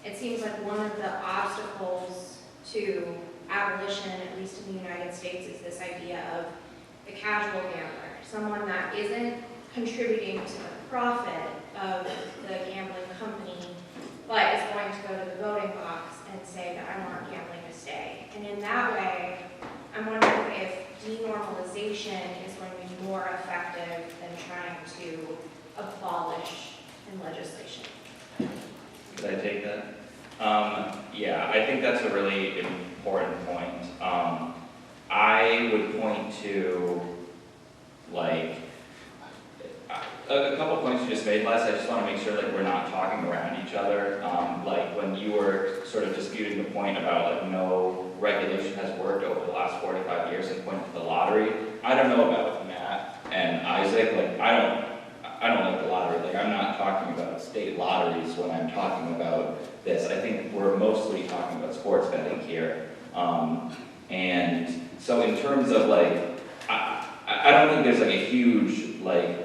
It seems like one of the obstacles to abolition, at least in the United States, is this idea of the casual gambler, someone that isn't contributing to the profit of the gambling company, but is going to go to the voting box and say that I want gambling to stay. And in that way, I'm wondering if denormalization is going to be more effective than trying to abolish in legislation. Could I take that? Yeah, I think that's a really important point. I would point to, like, a couple points you just made, Les. I just want to make sure, like, we're not talking around each other. Like, when you were sort of disputing the point about, like, no regulation has worked over the last 45 years and pointed to the lottery, I don't know about Matt and Isaac. Like, I don't like the lottery. Like, I'm not talking about state lotteries when I'm talking about this. I think we're mostly talking about sports betting here. And so in terms of, like, I don't think there's, like, a huge, like,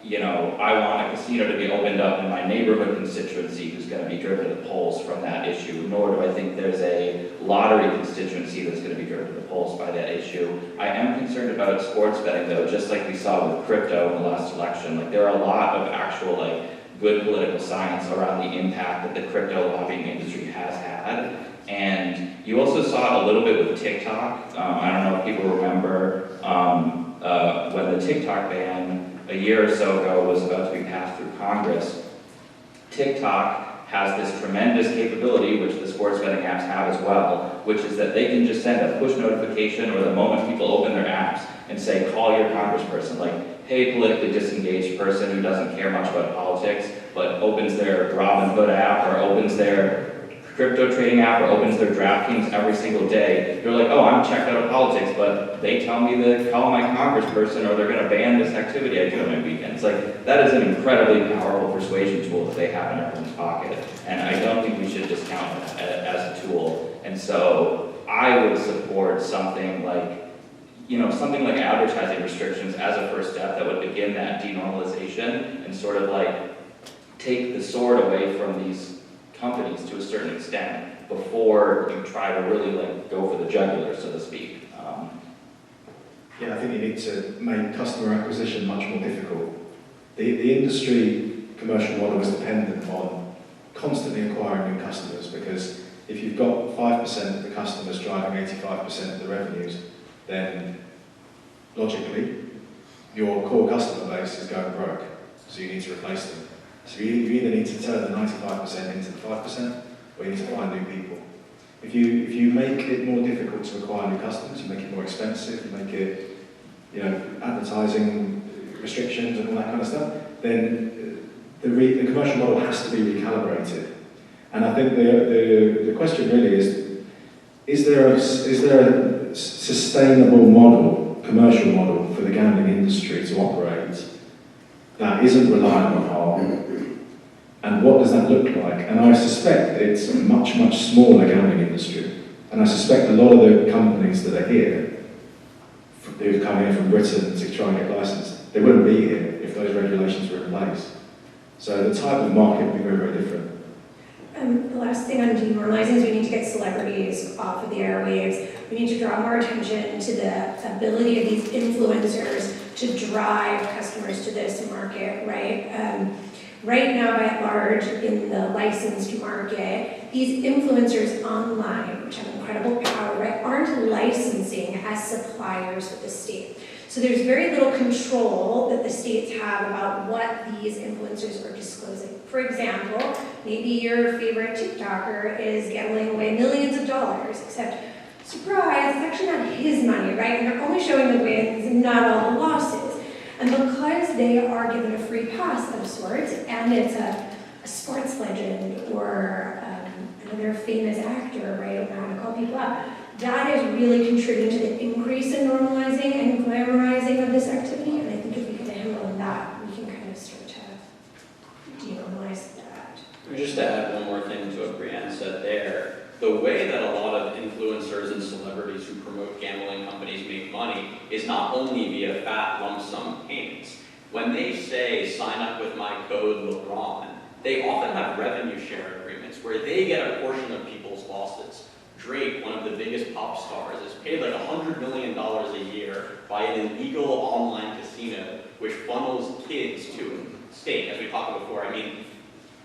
you know, I want a casino to be opened up in my neighborhood constituency who's going to be driven to the polls from that issue, nor do I think there's a lottery constituency that's going to be driven to the polls by that issue. I am concerned about sports betting, though, just like we saw with crypto in the last election. Like, there are a lot of actual, like, good political science around the impact that the crypto lobbying industry has had. And you also saw it a little bit with TikTok. I don't know if people remember when the TikTok ban a year or so ago was about to be passed through Congress. TikTok has this tremendous capability, which the sports betting apps have as well, which is that they can just send a push notification or the moment people open their apps and say, call your congressperson. Like, hey, politically disengaged person who doesn't care much about politics, but opens their Robinhood app or opens their crypto trading app or opens their DraftKings every single day. They're like, oh, I'm checked out of politics, but they tell me to call my congressperson or they're going to ban this activity I do on my weekends. Like, that is an incredibly powerful persuasion tool that they have in everyone's pocket. And I don't think we should discount that as a tool. And so I would support something like, you know, something like advertising restrictions as a first step that would begin that denormalization and sort of like take the sword away from these companies to a certain extent before you try to really like go for the jugular, so to speak. Yeah, I think you need to make customer acquisition much more difficult. The industry commercial model is dependent on constantly acquiring new customers, because if you've got 5% of the customers driving 85% of the revenues, then logically your core customer base is going broke, so you need to replace them. So you either need to turn the 95% into the 5%, or you need to find new people. If you make it more difficult to acquire new customers, you make it more expensive, you make it, you know, advertising restrictions and all that kind of stuff, then the commercial model has to be recalibrated. And I think the question really is there a sustainable model, commercial model for the gambling industry to operate that isn't reliant on harm? And what does that look like? And I suspect it's a much, much smaller gambling industry. And I suspect a lot of the companies that are here, who've come here from Britain to try and get licensed, they wouldn't be here if those regulations were in place. So the type of market would be very, very different. The last thing on denormalizing is we need to get celebrities off of the airwaves. We need to draw more attention to the ability of these influencers to drive customers to this market, right? Right now, by and large, in the licensed market, these influencers online, which have incredible power, right, aren't licensing as suppliers with the state. So there's very little control that the states have about what these influencers are disclosing. For example, maybe your favorite TikToker is gambling away millions of dollars, except, surprise, it's actually not his money, right? And they're only showing the wins and not all the losses. And because they are given a free pass of sorts, and it's a sports legend or another famous actor, right, I don't know how to call people out, that is really contributing to the increase in normalizing and glamorizing of this activity. And I think if we get a handle on that, we can kind of start to denormalize that. Just to add one more thing to what Brianne said there, the way that a lot of influencers and celebrities who promote gambling companies make money is not only via fat lump sum payments. When they say, sign up with my code LeBron, they often have revenue share agreements where they get a portion of people's losses. Drake, one of the biggest pop stars, is paid like $100 million a year by an illegal online casino which funnels kids to state, as we talked about before. I mean,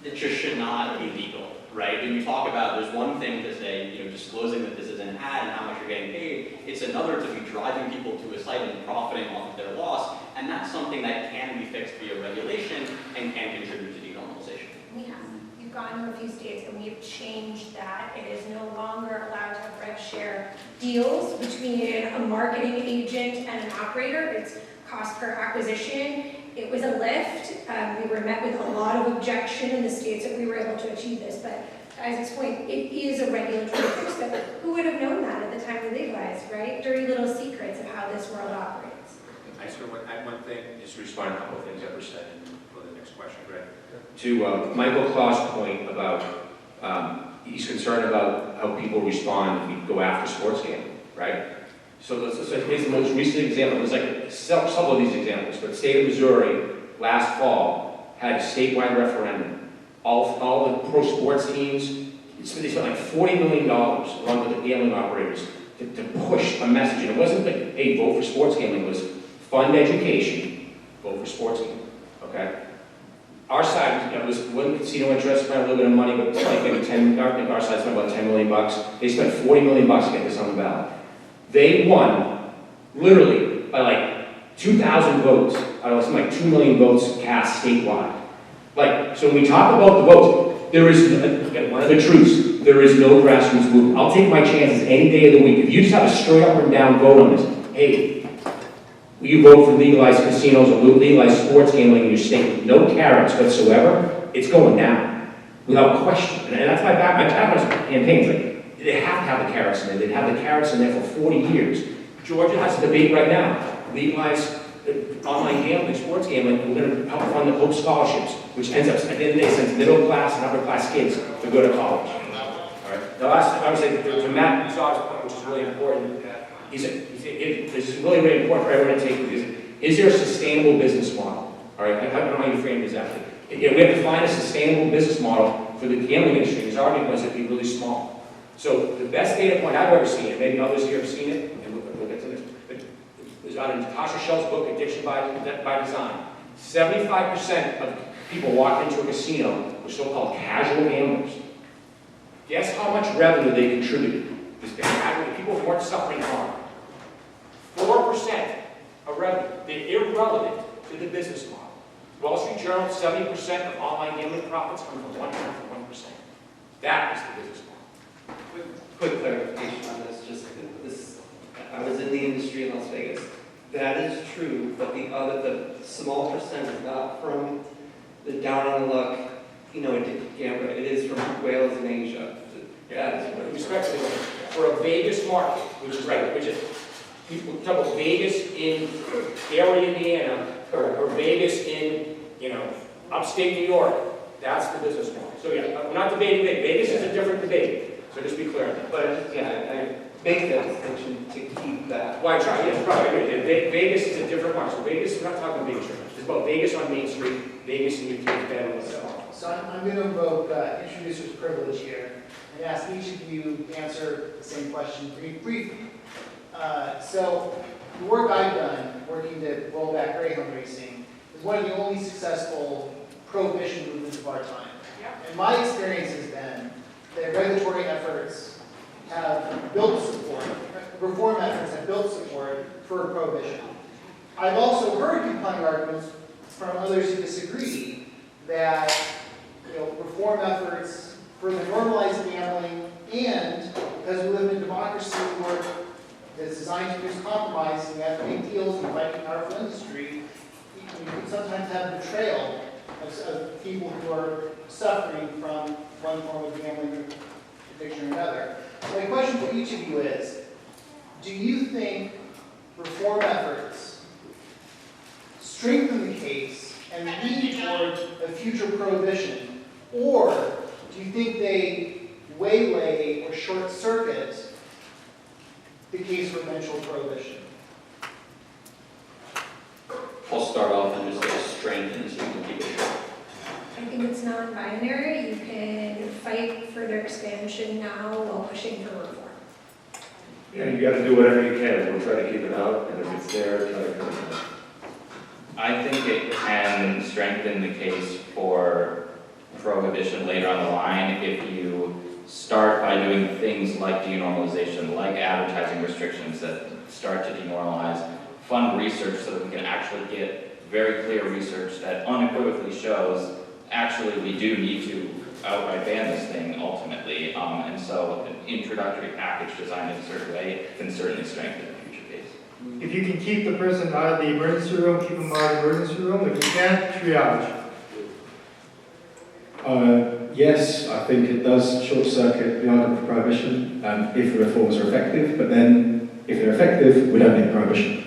it just should not be legal, right? When you talk about, there's one thing to say, you know, disclosing that this is an ad and how much you're getting paid. It's another to be driving people to a site and profiting off of their loss, and that's something that can be fixed via regulation and can contribute to denormalization. We have. We've gone to a few states and we've changed that. It is no longer allowed to have rev share deals between a marketing agent and an operator. It's cost per acquisition. It was a lift. We were met with a lot of objection in the states that we were able to achieve this, but to Isaac's point, it is a regulatory fix, but who would have known that at the time we legalized, right? Dirty little secrets of how this world operates. I just want to add one thing, just to respond to a couple of things that were said, and go to the next question, Greg. To Michael Claw's point about, he's concerned about how people respond if we go after sports gambling, right? So here's the most recent example. There's like several of these examples, but the state of Missouri last fall, had a statewide referendum. All the pro sports teams, they spent like $40 million along with the gambling operators to push a message. And it wasn't like, hey, vote for sports gambling. It was fund education, vote for sports gambling, okay? Our side, was one casino interest, spent a little bit of money, but it's like maybe our side spent about $10 million. They spent $40 million to get this on the ballot. They won, literally, by like 2,000 votes, out of something like 2 million votes cast statewide. Like, so when we talk about the votes, there is, again, one of the truths, there is no grassroots movement. I'll take my chances any day of the week. If you just have a straight up and down vote on this, hey, will you vote for legalized casinos or legalized sports gambling in your state with no carrots whatsoever? It's going down, without question. And that's my background campaigns. Like, they have to have the carrots in there. They've had the carrots in there for 40 years. Georgia has a debate right now. Legalize online gambling, sports gambling, and we're going to help fund the Hope Scholarships, which ends up, at the end of the day, sends middle class and upper class kids to go to college. All right. The last, I would say, to Matt Zog's point, which is really important, this is really, really important for everyone to take with this. Is there a sustainable business model? All right, I don't know how you frame this exactly. We have to find a sustainable business model for the gambling industry, because our argument was it'd be really small. So the best data point I've ever seen, and maybe others here have seen it, and we'll get to this, but it's out in Natasha Schell's book, Addiction by Design. 75% of people walk into a casino were so-called casual gamblers. Guess how much revenue they contributed? People who weren't suffering harm. 4% of revenue. They're irrelevant to the business model. Wall Street Journal, 70% of online gambling profits come from 1/2 of 1%. That is the business model. Quick clarification on this, just this, I was in the industry in Las Vegas. That is true, but the small percent is not from the down on the luck, addicted gambler. It is from whales in Asia. Respectfully, for a Vegas market, which is people talk about Vegas in Gary, Indiana, or Vegas in, upstate New York. That's the business model. So yeah, we're not debating Vegas. Vegas is a different debate. So just be clear on that. But I make that distinction to keep that. Why try? Yes, probably. Vegas is a different market. So Vegas, we're not talking Vegas right now. It's about Vegas on Main Street, Vegas in your kid's bed and whatever. So I'm going to invoke introducer's privilege here and ask each of you to answer the same question briefly. So the work I've done, working to roll back greyhound racing, is one of the only successful prohibition movements of our time. And my experience has been that regulatory efforts have built support, reform efforts have built support for prohibition. I've also heard compelling arguments from others who disagree that reform efforts further normalize gambling, and because we live in a democracy where that's designed to produce compromise and we have big deals and fighting powerful industry, you can sometimes have betrayal of people who are suffering from one form of gambling addiction or another. My question for each of you is, do you think reform efforts strengthen the case and lead toward a future prohibition, or do you think they waylay or short-circuit the case for eventual prohibition? I'll start off and just say strengthen so you can keep it short. I think it's non-binary. You can fight further expansion now while pushing for reform. Yeah, you got to do whatever you can. We'll try to keep it out, and if it's there, try to cut it out. I think it can strengthen the case for prohibition later on the line if you start by doing things like denormalization, like advertising restrictions that start to denormalize, fund research so that we can actually get very clear research that unequivocally shows actually we do need to outright ban this thing ultimately. And so an introductory package designed in a certain way can certainly strengthen the future case. If you can keep the person out of the emergency room, keep them out of the emergency room. If you can't, triage. Yes, I think it does short-circuit the argument for prohibition if the reforms are effective, but then if they're effective, we don't need prohibition.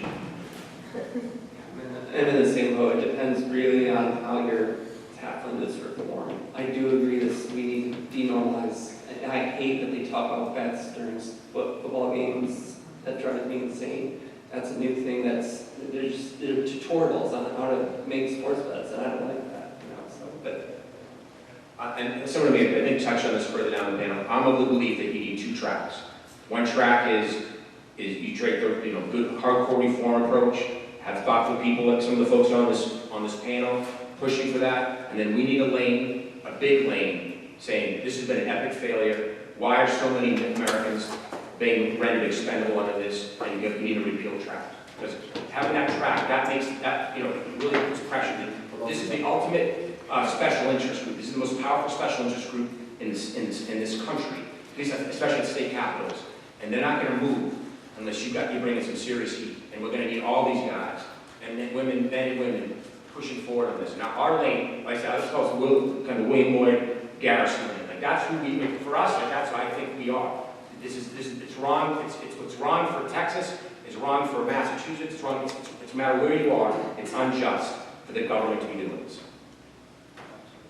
I'm in the same boat. It depends really on how you're tackling this reform. I do agree that we need to denormalize. And I hate that they talk about bets during football games. That drives me insane. That's a new thing there are tutorials on how to make sports bets, and I don't like that, so, but. And someone may, I think, touched on this further down the panel. I'm of the belief that you need two tracks. One track is you take the good hardcore reform approach, have thoughtful people like some of the folks on this panel pushing for that, and then we need a lane, a big lane, saying this has been an epic failure. Why are so many Americans being rendered expendable under this? And you need a repeal track. Because having that track, that makes that really puts pressure. This is the ultimate special interest group. This is the most powerful special interest group in this country, especially in state capitals. And they're not going to move unless you bring in some serious heat. And we're going to need all these guys and then men and women pushing forward on this. Now our lane, like I said, I was supposed to kind of William Lloyd Garrison lane. Like that's who we, for us, like that's what I think we are. It's wrong. It's what's wrong for Texas. It's wrong for Massachusetts. It's wrong. It's no matter where you are. It's unjust for the government to be doing this.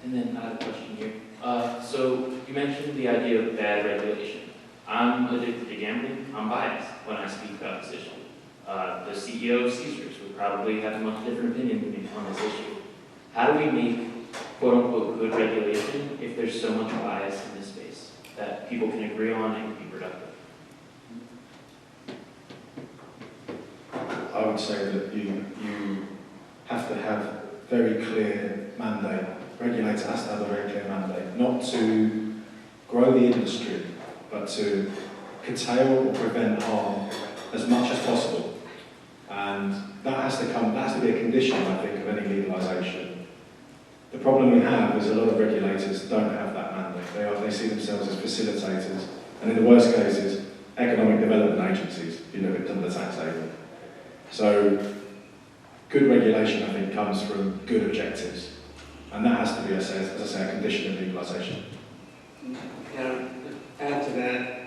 And then I have a question here. So you mentioned the idea of bad regulation. I'm addicted to gambling. I'm biased when I speak about this issue. The CEO of Caesars would probably have a much different opinion than me on this issue. How do we make quote-unquote good regulation if there's so much bias in this space that people can agree on and be productive? I would say that you have to have very clear mandate. Regulator has to have a very clear mandate, not to grow the industry, but to curtail or prevent harm as much as possible. And that has to be a condition, I think, of any legalisation. The problem we have is a lot of regulators don't have that mandate. They see themselves as facilitators, and in the worst cases, economic development agencies, you look at some of the tax haven. So, good regulation, I think, comes from good objectives. And that has to be, as I say, a condition of legalisation. Yeah, add to that,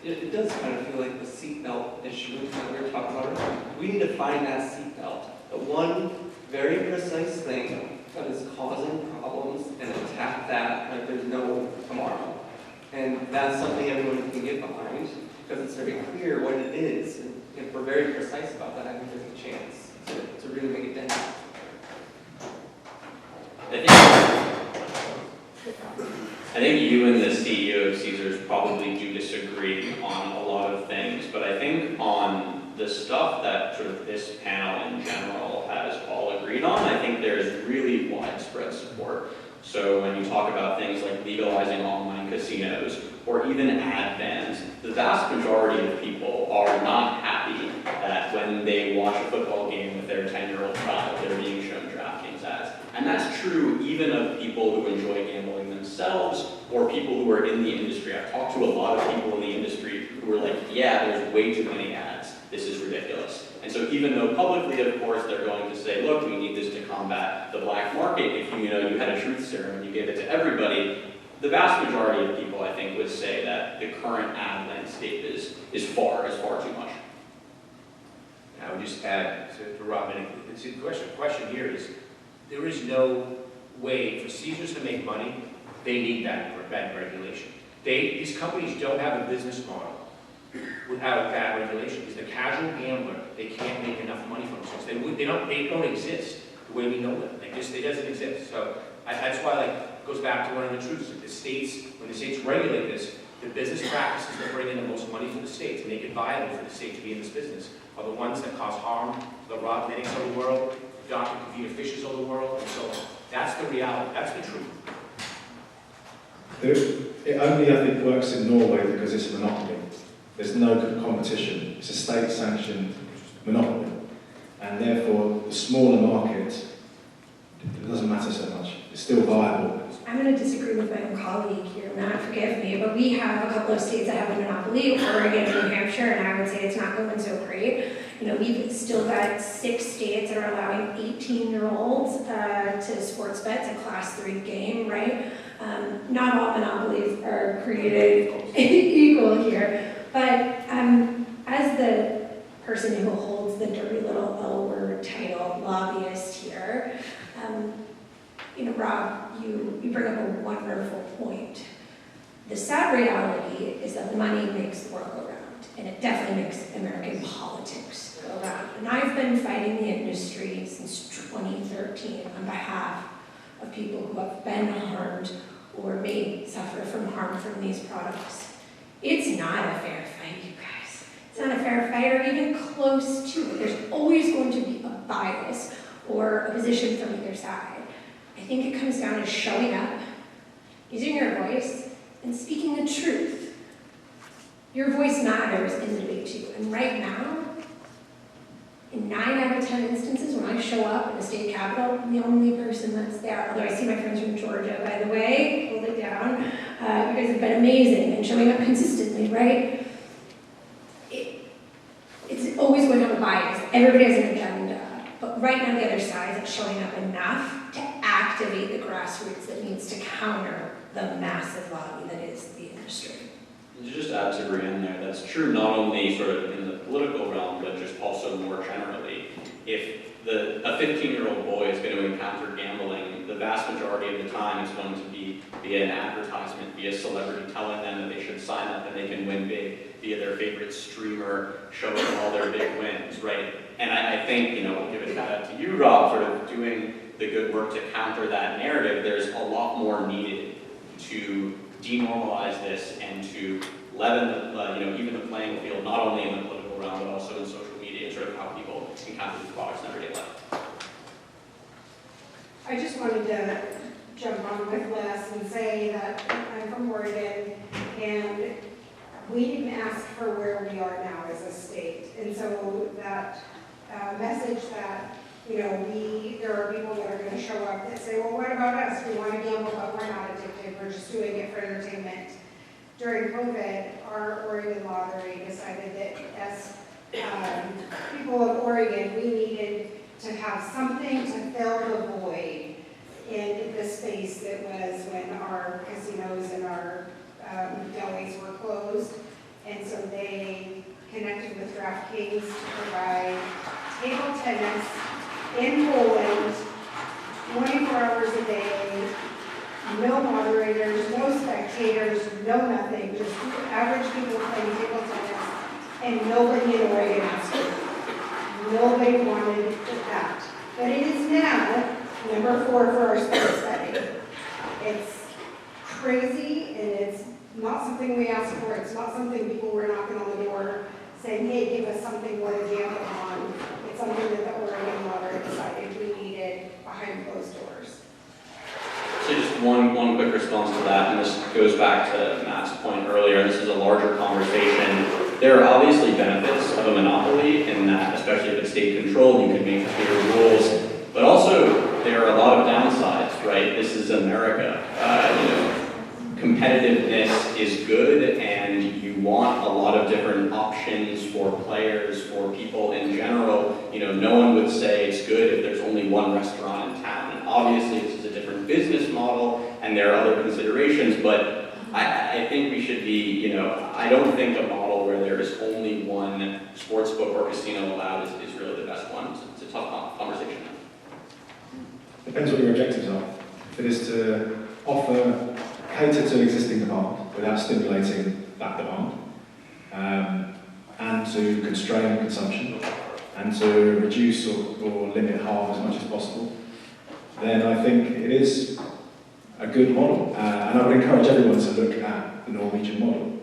it does kind of feel like the seatbelt issue that we were talking about earlier. We need to find that seatbelt, the one very precise thing that is causing problems, and attack that like there's no tomorrow. And that's something everyone can get behind, because it's very clear what it is. And if we're very precise about that, I think there's a chance to really make a dent. I think you and the CEO of Caesars probably do disagree on a lot of things, but I think on the stuff that sort of this panel in general has all agreed on, I think there's really widespread support. So when you talk about things like legalizing online casinos or even ad bans, the vast majority of people are not happy that when they watch a football game with their 10-year-old child, they're being shown DraftKings ads. And that's true even of people who enjoy gambling themselves or people who are in the industry. I've talked to a lot of people in the industry who are like, yeah, there's way too many ads. This is ridiculous. And so even though publicly, of course, they're going to say, look, we need this to combat the black market. If you had a truth serum and you gave it to everybody, the vast majority of people, I think, would say that the current ad landscape is far too much. I would just add to Robin, the question here is, there is no way for Caesars to make money. They need that regulation. These companies don't have a business model without that regulation. Because the casual gambler, they can't make enough money for themselves. They don't exist the way we know them. It doesn't exist. So that's why, it goes back to one of the truths. When the states regulate this, the business practices that bring in the most money to the state to make it viable for the state to be in this business are the ones that cause harm to the Rob Minnings of the world, Dr. Kavita Fishers of the world, and so on. That's the reality. That's the truth. It only, I think, works in Norway because it's a monopoly. There's no competition. It's a state-sanctioned monopoly. And therefore, the smaller market, it doesn't matter so much. It's still viable. I'm going to disagree with my own colleague here, Matt, forgive me, but we have a couple of states that have a monopoly, Oregon and New Hampshire, and I would say it's not going so great. We've still got 6 states that are allowing 18-year-olds to sports bets, a Class 3 game, right? Not all monopolies are created equal here, but as the person who holds the dirty little L-word title, lobbyist here, Rob, you bring up a wonderful point. The sad reality is that money makes the world go round. and it definitely makes American politics go round. And I've been fighting the industry since 2013 on behalf of people who have been harmed or may suffer from harm from these products. It's not a fair fight, you guys. It's not a fair fight or even close to it. There's always going to be a bias or a position from either side. I think it comes down to showing up, using your voice, and speaking the truth. Your voice matters in the debate too. And right now, in 9 out of 10 instances, when I show up in the state capitol, I'm the only person that's there. Although I see my friends from Georgia, by the way, hold it down. You guys have been amazing and showing up consistently, right? It's always going to have a bias. Everybody has an agenda. But right now, the other side is showing up enough to activate the grassroots that needs to counter the massive lobby that is the industry. To just add to Brianne there, that's true not only sort of in the political realm, but just also more generally. If a 15-year-old boy is going to encounter gambling, the vast majority of the time it's going to be via an advertisement, via a celebrity telling them that they should sign up and they can win big, via their favorite streamer showing all their big wins, right? And I think, I'll give a shout out to you, Rob, sort of doing the good work to counter that narrative. There's a lot more needed to denormalize this and to leaven even the playing field, not only in the political realm, but also in social media and sort of how people encounter these products in everyday life. I just wanted to jump on with Les and say that I'm from Oregon, and we didn't ask for where we are now as a state. And so that message that, there are people that are going to show up that say, well, what about us? We want to gamble, but we're not addicted. We're just doing it for entertainment. During COVID, our Oregon lottery decided that as people of Oregon, we needed to have something to fill the void in the space that was when our casinos and our delis were closed. And so they connected with DraftKings to provide table tennis in Poland, 24 hours a day, no moderators, no spectators, no nothing, just average people playing table tennis, and nobody in Oregon asked for it. Nobody wanted that. But it is now number 4 for our sports betting. It's crazy, and it's not something we asked for. It's not something people were knocking on the door saying, hey, give us something we want to gamble on. It's something that the Oregon lottery decided we needed behind closed doors. So just one quick response to that, and this goes back to Matt's point earlier, and this is a larger conversation. There are obviously benefits of a monopoly in that, especially if it's state controlled, you can make clear rules, but also there are a lot of downsides, right? This is America. Competitiveness is good, and you want a lot of different options for players, for people in general. No one would say it's good if there's only one restaurant in town. And obviously, this is a different business model, and there are other considerations, but I think we should be, I don't think a model where there is only one sports book or casino allowed is really the best one. It's a tough conversation. Depends what your objectives are. If it is to cater to existing demand without stimulating that demand, and to constrain consumption, and to reduce or limit harm as much as possible, then I think it is a good model. And I would encourage everyone to look at the Norwegian model.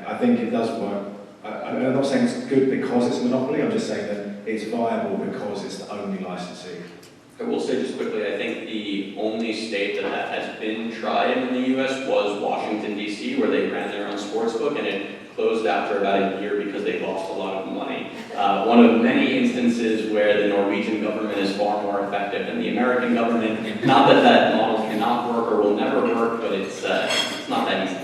I think it does work. I'm not saying it's good because it's a monopoly, I'm just saying that it's viable because it's the only licensee. I will say just quickly, I think the only state that has been tried in the U.S. was Washington, D.C., where they ran their own sportsbook, and it closed after about a year because they lost a lot of money. One of many instances where the Norwegian government is far more effective than the American government. Not that that model cannot work or will never work, but it's not that easy.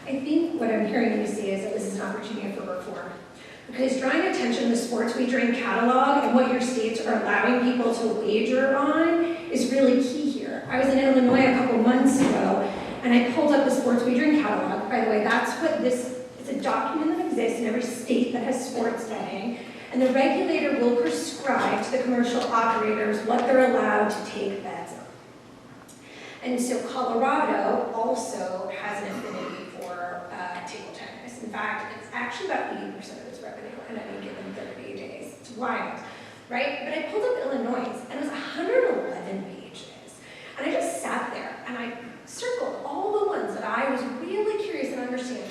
I think what I'm hearing you say is that this is an opportunity for reform. Because drawing attention to the sports wagering catalog and what your states are allowing people to wager on is really key here. I was in Illinois a couple months ago, and I pulled up the sports wagering catalog. By the way, that's what this, it's a document that exists in every state that has sports betting, and the regulator will prescribe to the commercial operators what they're allowed to take bets on. And so Colorado also has an affinity for table tennis. In fact, it's actually about 80% of its revenue in any given 30 days. It's wild, right? But I pulled up Illinois, and it was 111 pages. And I just sat there, and I circled all the ones that I was really curious in understanding.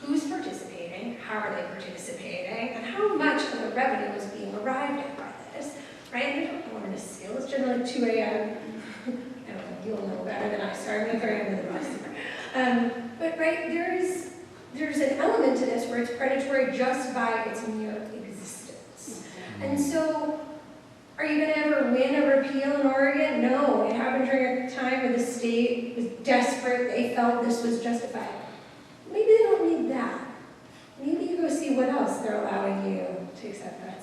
Who's participating, how are they participating, and how much of the revenue is being arrived at by this, right? And I don't know when to scale. It's generally like 2 a.m. I don't know, you'll know better than I, so I'm going to throw you under the bus here. But right, there's an element to this where it's predatory just by its mere existence. And so, are you going to ever win a repeal in Oregon? No, it happened during a time where the state was desperate. They felt this was justified. Maybe they don't need that. Maybe you go see what else they're allowing you to accept that.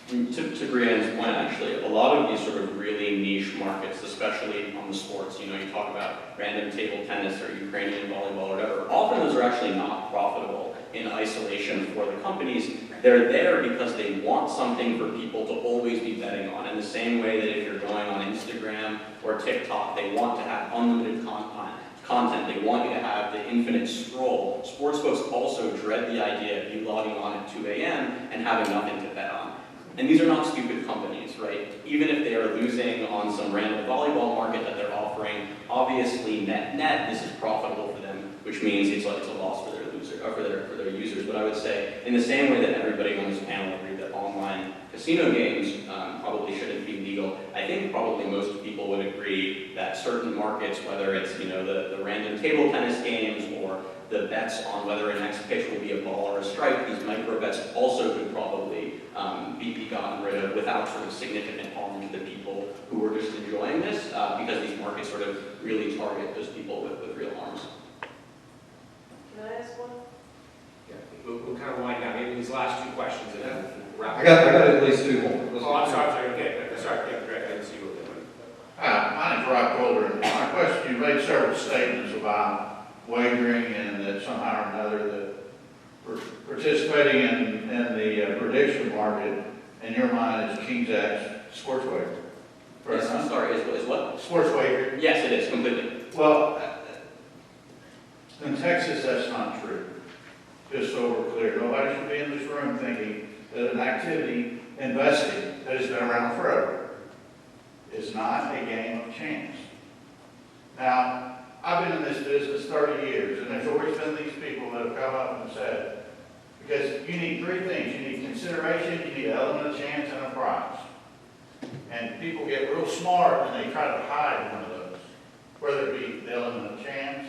To Brianne's point, actually, a lot of these sort of really niche markets, especially on the sports, you talk about random table tennis or Ukrainian volleyball or whatever, often those are actually not profitable in isolation for the companies. They're there because they want something for people to always be betting on. In the same way that if you're going on Instagram or TikTok, they want to have unlimited content. They want you to have the infinite scroll. Sports folks also dread the idea of you logging on at 2 a.m. and having nothing to bet on. And these are not stupid companies, right? Even if they are losing on some random volleyball market that they're offering, obviously net this is profitable for them, which means it's a loss for their users. But I would say, in the same way that everybody on this panel agreed that online casino games probably shouldn't be legal, I think probably most people would agree that certain markets, whether it's the random table tennis games or the bets on whether a next pitch will be a ball or a strike, these micro bets also could probably be gotten rid of without sort of significant harm to the people who are just enjoying this, because these markets sort of really target those people with real harms. Can I ask one? Yeah, we'll kind of wind down. Maybe these last two questions and then we'll wrap I got at least two more. Oh, I'm sorry. Okay, sorry. Yeah, Greg, I didn't see you were doing. Hi, my name's Rob Golder. My question, you made several statements about wagering and that somehow or another that participating in the prediction market, in your mind, is King's X sports wagering. Yes, I'm sorry, is what? Sports wagering? Yes, it is, completely. Well, in Texas, that's not true. Just so we're clear, nobody should be in this room thinking that an activity, investing, that has been around forever, is not a game of chance. Now, I've been in this business 30 years, and there's always been these people that have come up and said, because you need three things. You need consideration, you need an element of chance, and a prize. And people get real smart and they try to hide one of those, whether it be the element of chance,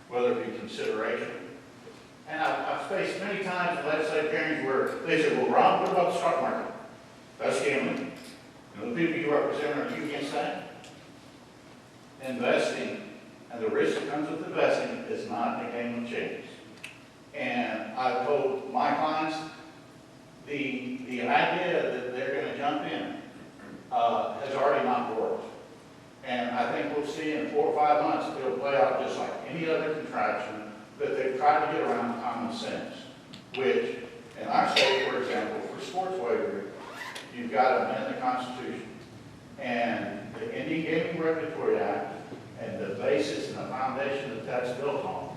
whether it be consideration. And I've faced many times in legislative hearings where they said, well, Ron, what about the stock market? That's gambling. And the people you represent, are you against that? Investing, and the risk that comes with investing, is not a game of chance. And I've told my clients, the idea that they're going to jump in has already not worked. And I think we'll see in 4 or 5 months, it'll play out just like any other contraction that they've tried to get around common sense, which, in our state, for example, for sports wagering, you've got to amend the Constitution. And the Indian Gaming Regulatory Act and the basis and the foundation that that's built on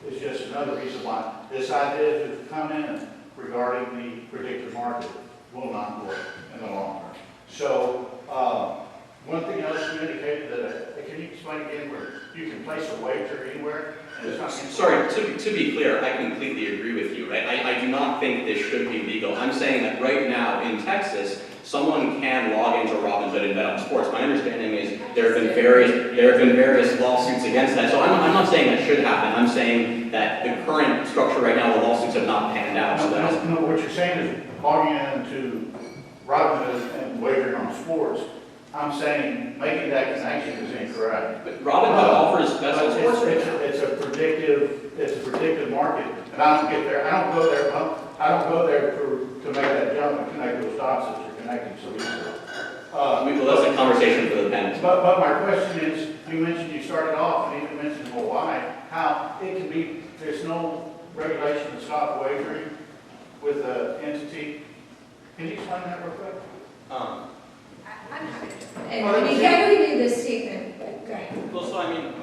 is just another reason why this idea to come in regarding the predictive market will not work in the long term. So, one thing else you indicated that, can you explain again where you can place a wager anywhere? And it's not Sorry, to be clear, I completely agree with you, right? I do not think this should be legal. I'm saying that right now in Texas, someone can log into Robinhood and bet on sports. My understanding is there have been various lawsuits against that. So I'm not saying that should happen. I'm saying that the current structure right now, the lawsuits have not panned out. So no, what you're saying is logging into Robinhood and wagering on sports. I'm saying making that connection is incorrect. But Robinhood offers bets on sports right now. It's a predictive market, and I don't go there to make that jump and connect those dots that you're connecting so easily. Well, that's a conversation for the panel. But my question is, you mentioned you started off and even mentioned Hawaii, how it can be, there's no regulation to stop wagering with an entity. Can you explain that real quick? I'm happy to. And I mean, yeah, we knew this statement, but go ahead. Well, so I mean,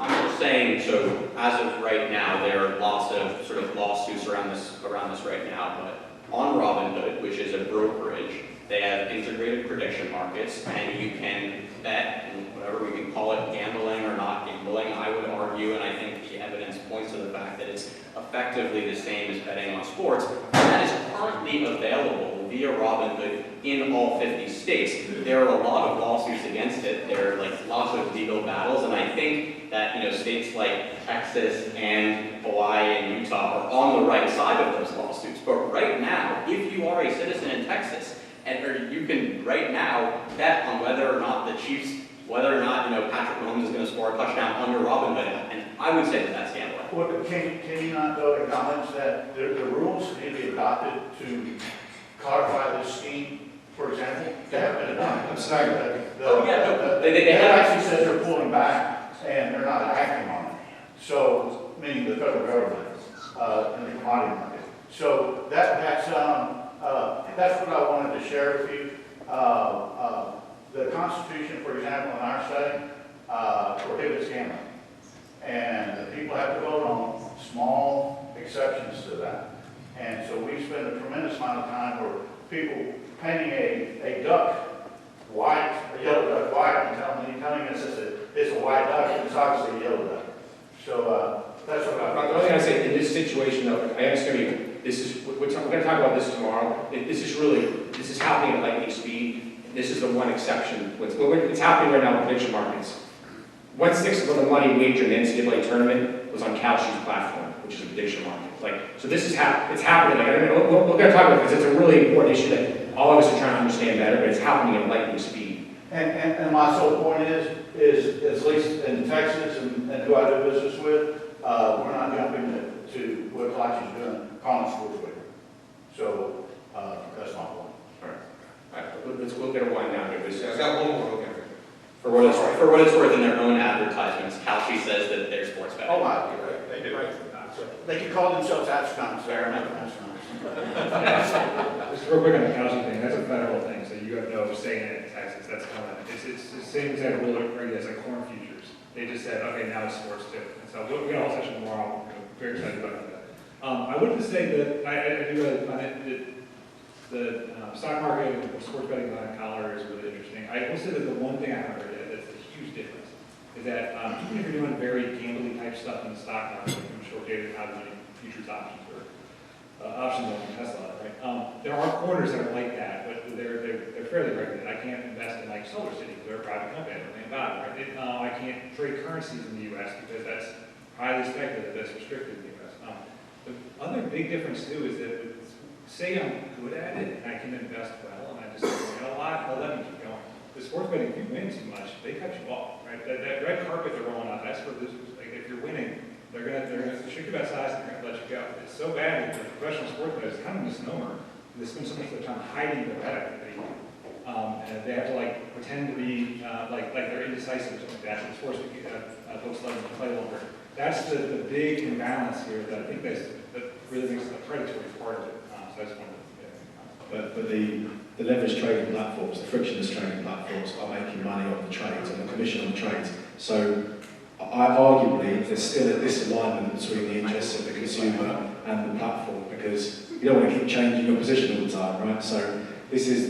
I'm just saying, so as of right now, there are lots of sort of lawsuits around this right now, but on Robinhood, which is a brokerage, they have integrated prediction markets, and you can bet, and whatever we can call it, gambling or not gambling, I would argue, and I think the evidence points to the fact that it's effectively the same as betting on sports, and that is currently available via Robinhood in all 50 states. There are a lot of lawsuits against it. There are like lots of legal battles, and I think that states like Texas and Hawaii and Utah are on the right side of those lawsuits. But right now, if you are a citizen in Texas, or you can right now bet on whether or not the Chiefs, whether or not Patrick Mahomes is going to score a touchdown under Robinhood, and I would say that that's gambling. Well, can you not though acknowledge that the rules need to be adopted to codify this scheme? For example, they haven't been adopted. I'm sorry. They actually says they're pulling back and they're not acting on it. So, meaning the federal government in the commodity market. So that's what I wanted to share with you. The Constitution, for example, in our state, prohibits gambling. And the people have to vote on small exceptions to that. And so we spend a tremendous amount of time where people painting a duck white, a yellow duck white, and telling us it's a white duck, and it's obviously a yellow duck. So that's what The only thing I say, in this situation though, I am just going to be, we're going to talk about this tomorrow. This is happening at lightning speed. This is the one exception. It's happening right now in prediction markets. 1/6 of the money wagered in the NCAA tournament was on Kalshi's platform, which is a prediction market. So this is it's happening. We're going to talk about this. It's a really important issue that all of us are trying to understand better, but it's happening at lightning speed. And my sole point is at least in Texas and who I do business with, we're not jumping to what Kalshi's doing, calling sports wagering. So that's my point. All right. We'll get a wind down here. I've got one more. Okay. For what it's worth, in their own advertisements, Kalshi says that they're sports betting. Oh my, they do. They can call themselves astronauts there, and Just real quick on the Kalshi thing, that's a federal thing, so you have no say in it in Texas, that's coming. It's the same exact rule as like corn futures. They just said, okay, now it's sports too. And so we got a whole session tomorrow, we're very excited about that. I wanted to say that I do really find it, the stock market or sports betting behind a collar is really interesting. I will say that the one thing I haven't heard yet that's a huge difference is that even if you're doing very gambling type stuff in the stock market, like short dated how many futures options or options on Tesla, right? There are corners that are like that, but they're fairly regulated. I can't invest in like Solar City because they're a private company, thank God, right? I can't trade currencies in the U.S. because that's highly speculative, that's restricted in the U.S. The other big difference too is that say I'm good at it and I can invest well and I just win a lot, they'll let me keep going. The sports betting, if you win too much, they cut you off, right? That red carpet they're rolling out, that's where this was, like if you're winning, they're gonna shoot you about size and they're gonna let you go. It's so bad that the professional sports bettors, it's kind of a misnomer. They spend so much of their time hiding their bet activity. And they have to like pretend to be like they're indecisive or something like that. So the sports folks let them play longer. That's the big imbalance here that I think that really makes the predatory part of it. So I just wanted to But the leverage trading platforms, the frictionless trading platforms are making money on the trades and the commission on the trades. So arguably there's still a disalignment between the interests of the consumer and the platform because you don't want to keep changing your position all the time, right? So this is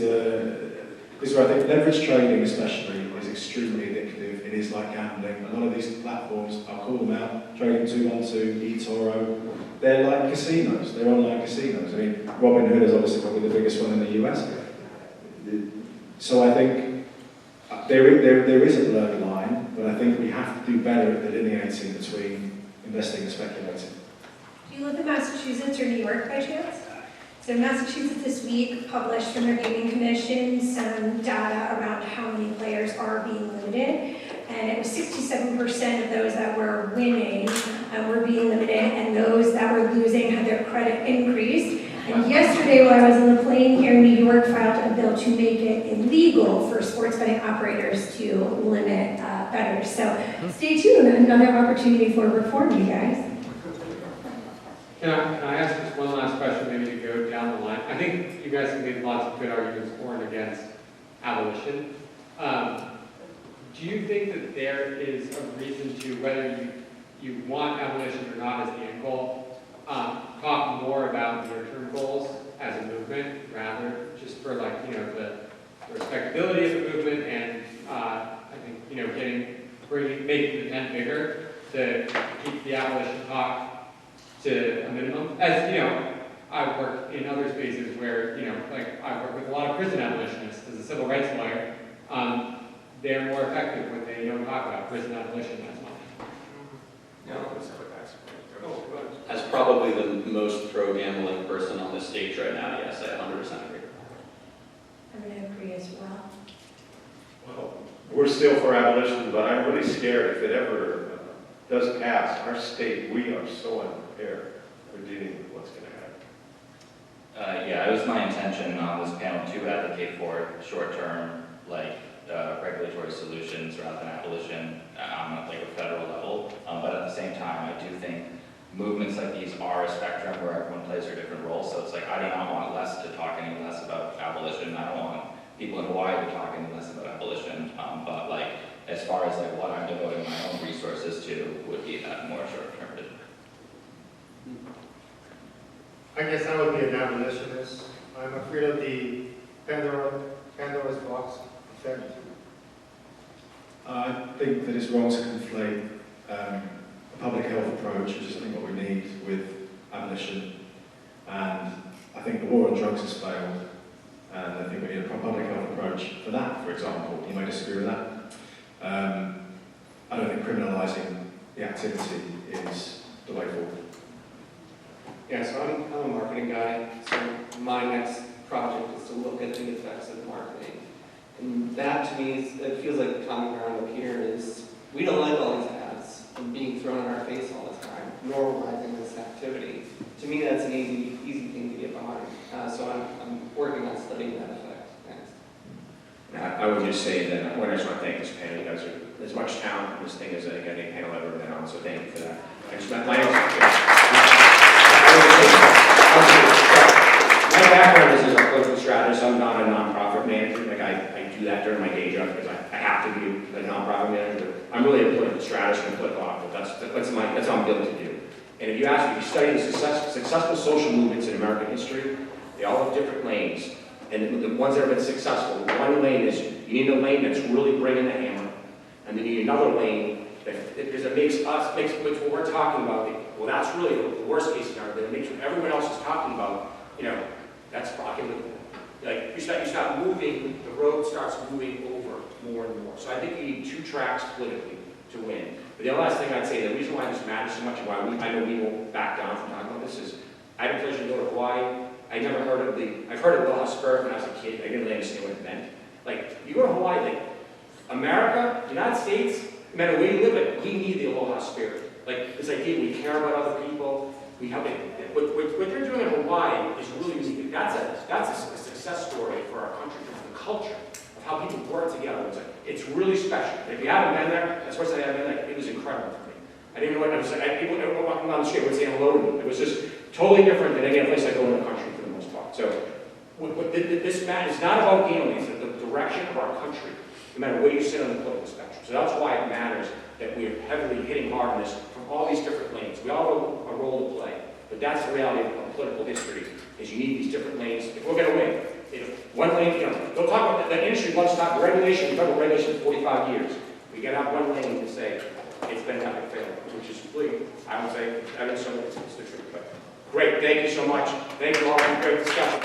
where I think leverage trading especially is extremely addictive. It is like gambling. A lot of these platforms, I'll call them out, Trading 212, eToro, they're like casinos. They're online casinos. I mean, Robinhood is obviously probably the biggest one in the US. So I think there is a blurred line, but I think we have to do better at delineating between investing and speculating. Do you live in Massachusetts or New York by chance? So Massachusetts this week published from their gaming commission some data around how many players are being limited. And it was 67% of those that were winning were being limited, and those that were losing had their credit increased. And yesterday, while I was on the plane here in New York, filed a bill to make it illegal for sports betting operators to limit bettors. So stay tuned, another opportunity for reform, you guys. Can I ask just one last question, maybe to go down the line? I think you guys have made lots of good arguments for and against abolition. do you think that there is a reason to, whether you want abolition or not as the end goal, talk more about near-term goals as a movement, rather just for like, you know, the respectability of the movement and I think, you know, making the tent bigger to keep the abolition talk to a minimum. As you know, I've worked in other spaces where, you know, like I've worked with a lot of prison abolitionists as a civil rights lawyer. They're more effective when they don't talk about prison abolition as much. As probably the most pro-gambling person on the stage right now, yes, I 100% agree. I'm going to agree as well. Well, we're still for abolition, but I'm really scared if it ever does pass. Our state, we are so unprepared for dealing with what's going to happen. Yeah, it was my intention on this panel to advocate for short-term, like, regulatory solutions rather than abolition on like a federal level. But at the same time, I do think movements like these are a spectrum where everyone plays their different roles. So it's like, I do not want Les to talk any less about abolition. I don't want people in Hawaii to talk any less about abolition. But like, as far as like what I'm devoting my own resources to would be that more short-term vision. I guess I would be an abolitionist. I'm afraid of the Pandora's box effect. I think that it's wrong to conflate a public health approach, which is I think what we need, with abolition. And I think the war on drugs has failed. And I think we need a public health approach for that, for example. You may disagree with that. I don't think criminalising the activity is the way forward. Yeah, so I'm a marketing guy, so my next project is to look at the effects of marketing. And that to me, it feels like the common ground up here is, we don't like all these ads and being thrown in our face all the time, normalizing this activity. To me, that's an easy thing to get behind. So I'm working on studying that effect next. I would just say that I just want to thank this panel. You guys are as much talent in this thing as any panel I've ever been on, so thank you for that. My background is as a political strategist. I'm not a nonprofit manager. Like I do that during my day job because I have to be a nonprofit manager. But I'm really a political strategist and a political operative. That's how I'm built to do. And if you ask me, if you study the successful social movements in American history, they all have different lanes. And the ones that have been successful, one lane is you need a lane that's really bringing the hammer, and then you need another lane because it makes what we're talking about. Well, that's really the worst case scenario. That it makes what everyone else is talking about. You know, that's fucking like you start moving. The road starts moving over more and more. So I think you need two tracks politically to win. But the last thing I'd say, the reason why this matters so much, and why I know we won't back down from talking about this, is I had the pleasure to go to Hawaii. I've heard of the Aloha Spirit when I was a kid. I didn't really understand what it meant. Like, you go to Hawaii, like, America, the United States, no matter where you live in, we need the Aloha Spirit. Like, this idea we care about other people, we have it. What they're doing in Hawaii is really unique. That's a success story for our country, for the culture of how people work together. It's really special. If you haven't been there, that's the first time I haven't been there, it was incredible for me. I didn't know what it was like. People walking down the street would say hello to me. It was just totally different than any other place I go in the country for the most part. So this matters. It's not about gambling. It's the direction of our country, no matter where you sit on the political spectrum. So that's why it matters that we're heavily hitting hard on this from all these different lanes. We all have a role to play, but that's the reality of political history, is you need these different lanes. If we're going to win, if one lane, you know, don't talk about the industry wants to talk regulation. We've had regulation for 45 years. We got to have one lane to say it's been an epic failure, which is completely, I would say, I don't know it's the truth, but great. Thank you so much. Thank you all for a great discussion.